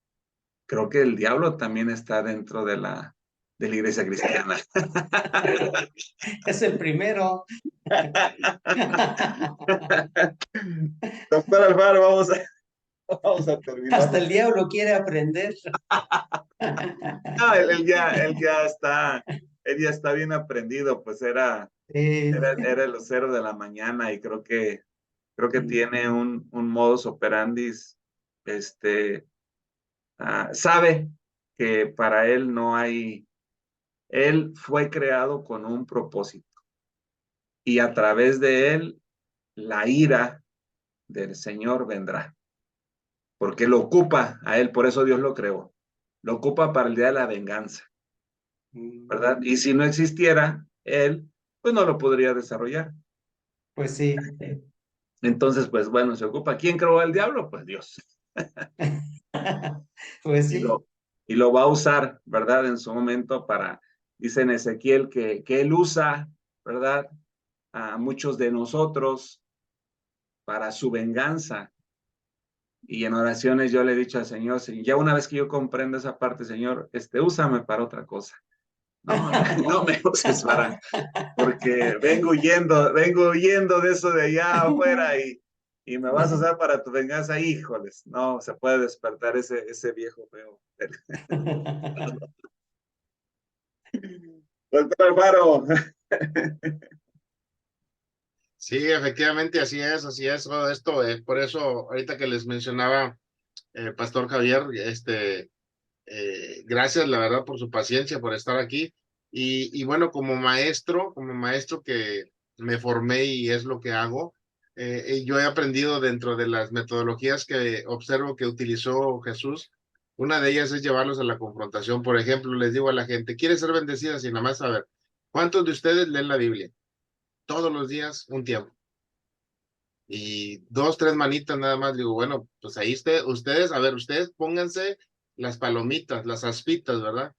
A: creo que el diablo también está dentro de la iglesia cristiana.
C: Es el primero.
A: Doctor Alfaro, vamos a terminar.
C: Hasta el diablo quiere aprender.
A: No, él ya está bien aprendido, pues era el lucero de la mañana y creo que tiene un modus operandi, sabe que para él no hay, él fue creado con un propósito y a través de él la ira del Señor vendrá, porque lo ocupa a él, por eso Dios lo creó, lo ocupa para el día de la venganza, ¿verdad? Y si no existiera él, pues no lo podría desarrollar.
C: Pues sí.
A: Entonces, pues bueno, se ocupa. ¿Quién creó al diablo? Pues Dios.
C: Pues
A: Y
C: sí.
A: lo va a usar, ¿verdad? En su momento dice en Ezequiel que él usa, ¿verdad? A muchos de nosotros para su venganza. Y en oraciones yo le he dicho al Señor, ya una vez que yo comprendo esa parte, Señor, úsame para otra cosa. No me uses porque vengo huyendo de eso de allá afuera y me vas a usar para tu venganza, híjoles, no, se puede despertar ese viejo feo. Doctor Alfaro.
B: Sí, efectivamente, así es todo esto. Por eso, ahorita que les mencionaba, Pastor Javier, gracias, la verdad, por su paciencia, por estar aquí. Y bueno, como maestro que me formé y es lo que hago, yo he aprendido dentro de las metodologías que observo que utilizó Jesús. Una de ellas es llevarlos a la confrontación. Por ejemplo, les digo a la gente, ¿quiere ser bendecida? Sin nada más saber, ¿cuántos de ustedes leen la Biblia? Todos los días, un tiempo. Y dos, tres manitas nada más. Digo, bueno, pues ahí ustedes, a ver, ustedes pónganse las palomitas, las aspitas, ¿verdad?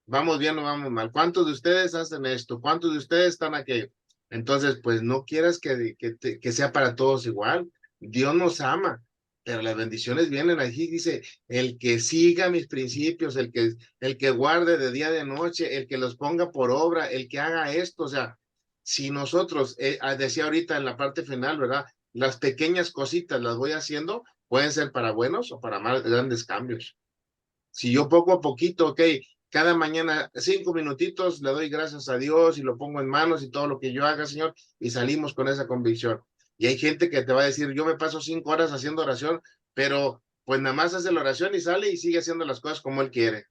B: Vamos bien o vamos mal. ¿Cuántos de ustedes hacen esto? ¿Cuántos de ustedes están aquí? Entonces, pues no quieras que sea para todos igual. Dios nos ama, pero las bendiciones vienen allí. Dice, el que siga mis principios, el que guarde de día y de noche, el que los ponga por obra, el que haga esto. O sea, si nosotros, decía ahorita en la parte final, ¿verdad? Las pequeñas cositas las voy haciendo, pueden ser para buenos o para más grandes cambios. Si yo poco a poquito, ok, cada mañana 5 minutitos le doy gracias a Dios y lo pongo en manos y todo lo que yo haga, Señor, y salimos con esa convicción. Y hay gente que te va a decir, yo me paso 5 horas haciendo oración, pero pues nada más hace la oración y sale y sigue haciendo las cosas como él quiere.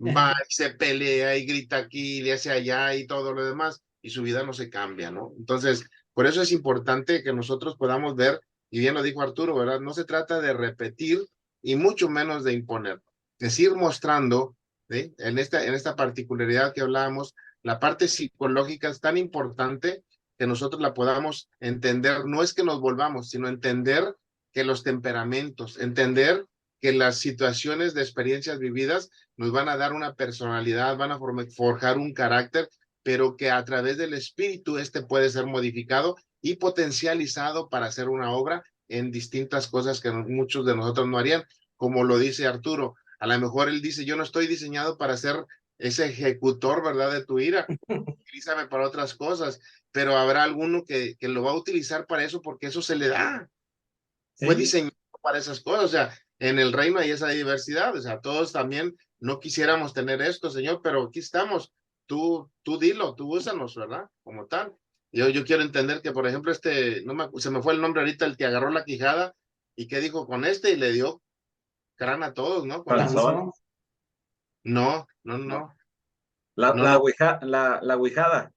B: Va, y se pelea y grita aquí, y le hace allá y todo lo demás, y su vida no se cambia, ¿no? Entonces, por eso es importante que nosotros podamos ver, y bien lo dijo Arturo, ¿verdad? No se trata de repetir y mucho menos de imponer, es ir mostrando, ¿sí? En esta particularidad que hablábamos, la parte psicológica es tan importante que nosotros la podamos entender, no es que nos volvamos, sino entender que los temperamentos, entender que las situaciones de experiencias vividas nos van a dar una personalidad, van a forjar un carácter, pero que a través del espíritu puede ser modificado y potencializado para hacer una obra en distintas cosas que muchos de nosotros no harían, como lo dice Arturo. A lo mejor él dice, yo no estoy diseñado para ser ese ejecutor, ¿verdad?, de tu ira, utilízame para otras cosas, pero habrá alguno que lo va a utilizar para eso porque eso se le da. Fue
A: Sí.
B: diseñado para esas cosas, o sea, en el reino hay esa diversidad, o sea, todos también no quisiéramos tener esto, Señor, pero aquí estamos, tú dilo, tú úsanos, ¿verdad? Como tal. Yo quiero entender que, por ejemplo, se me fue el nombre ahorita, el que agarró la quijada, y qué dijo con y le dio crán a todos, ¿no? Con eso.
A: Sansón.
C: Sansón.
B: No.
A: No.
B: No, no.
A: La ouijada.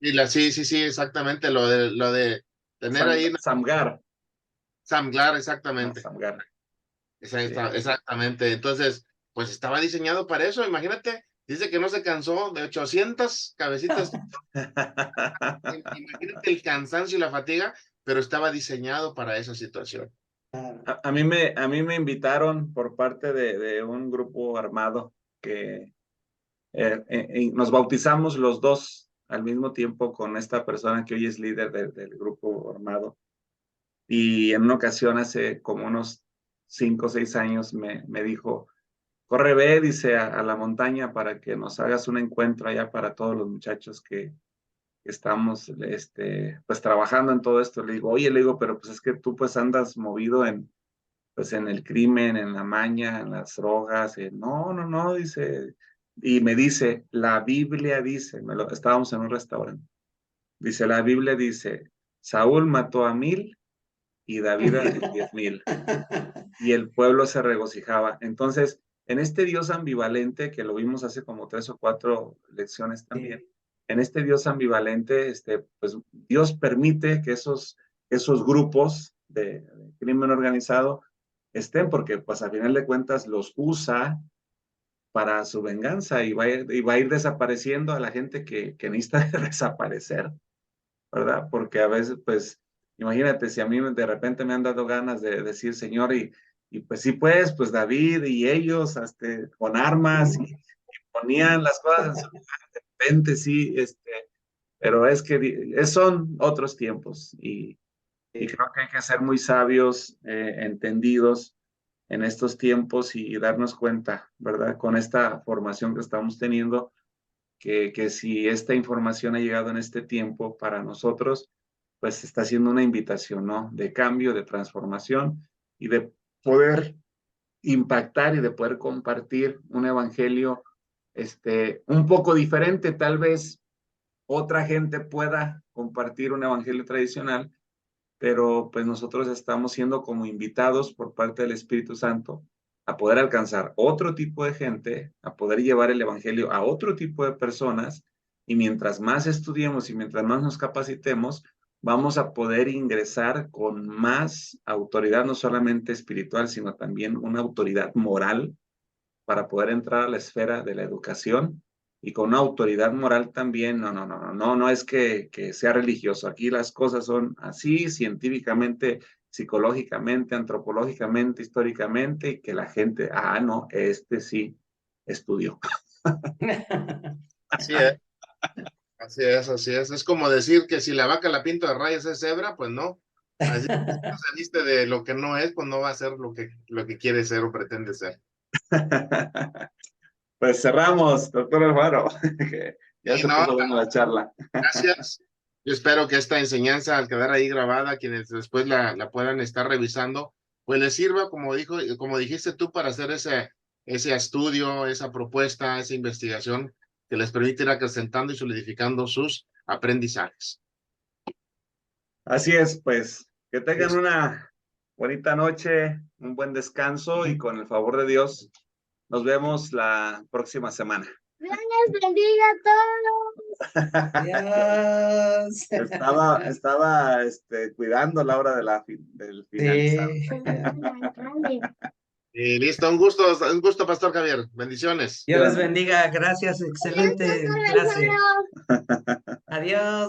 B: Y sí, exactamente, lo de tener ahí
A: Samgar.
B: Samglar,
A: No,
B: exactamente.
A: Samgar. Sí.
B: Exactamente. Entonces, pues estaba diseñado para eso. Imagínate, dice que no se cansó de 800 cabecitas. Imagínate el cansancio y la fatiga, pero estaba diseñado para esa situación.
A: A mí me invitaron por parte de un grupo armado que nos bautizamos los dos al mismo tiempo con esta persona que hoy es líder del grupo armado. Y en una ocasión, hace como unos 5 o 6 años, me dijo, corre, ve, dice, a la montaña para que nos hagas un encuentro allá para todos los muchachos que estamos pues trabajando en todo esto. Le digo, oye, le digo, pero pues es que tú pues andas movido pues en el crimen, en la maña, en las drogas. No, dice. Y me dice, la Biblia dice, estábamos en un restaurante, dice, la Biblia dice, Saúl mató a 1000 y David a 10,000. Y el pueblo se regocijaba. Entonces, en este Dios ambivalente, que lo vimos hace como 3 o 4 lecciones también, en este Dios ambivalente, pues Dios permite que esos grupos de crimen organizado estén, porque pues a final de cuentas los usa para su venganza y va a ir desapareciendo a la gente que necesita desaparecer, ¿verdad? Porque a veces, pues, imagínate, si a mí de repente me han dado ganas de decir, Señor, y pues sí, pues David y ellos con armas y ponían las cosas en su lugar, de repente sí, pero es que son otros tiempos y creo que hay que ser muy sabios, entendidos en estos tiempos y darnos cuenta, ¿verdad? Con esta formación que estamos teniendo, que si esta información ha llegado en este tiempo para nosotros, pues está haciendo una invitación, ¿no? De cambio, de transformación y de poder impactar y de poder compartir un evangelio un poco diferente. Tal vez otra gente pueda compartir un evangelio tradicional, pero pues nosotros estamos siendo como invitados por parte del Espíritu Santo a poder alcanzar otro tipo de gente, a poder llevar el evangelio a otro tipo de personas, y mientras más estudiemos y mientras más nos capacitemos, vamos a poder ingresar con más autoridad, no solamente espiritual, sino también una autoridad moral para poder entrar a la esfera de la educación y con una autoridad moral también. No es que sea religioso. Aquí las cosas son así, científicamente, psicológicamente, antropológicamente, históricamente, y que la gente, no, sí estudió.
B: Así es. Así es. Es como decir que si la vaca la pinto de rayas es cebra, pues no. Así que si no se viste de lo que no es, pues no va a ser lo que quiere ser o pretende ser.
A: Pues cerramos, doctor Alfaro, que ya
B: Y
A: se
B: no,
A: puso buena la charla.
B: gracias. Yo espero que esta enseñanza, al quedar ahí grabada, quienes después la puedan estar revisando, pues les sirva, como dijiste tú, para hacer ese estudio, esa propuesta, esa investigación que les permite ir acrecentando y solidificando sus aprendizajes.
A: Así es, pues, que tengan
B: Listo.
A: una bonita noche, un buen descanso y con el favor de Dios, nos vemos la próxima semana.
D: Dios les bendiga a todos.
C: Adiós.
A: Estaba cuidando la hora del finalizar.
C: Sí.
B: Y listo, un gusto, Pastor Javier. Bendiciones.
C: Dios les bendiga. Gracias. Excelente clase. Adiós.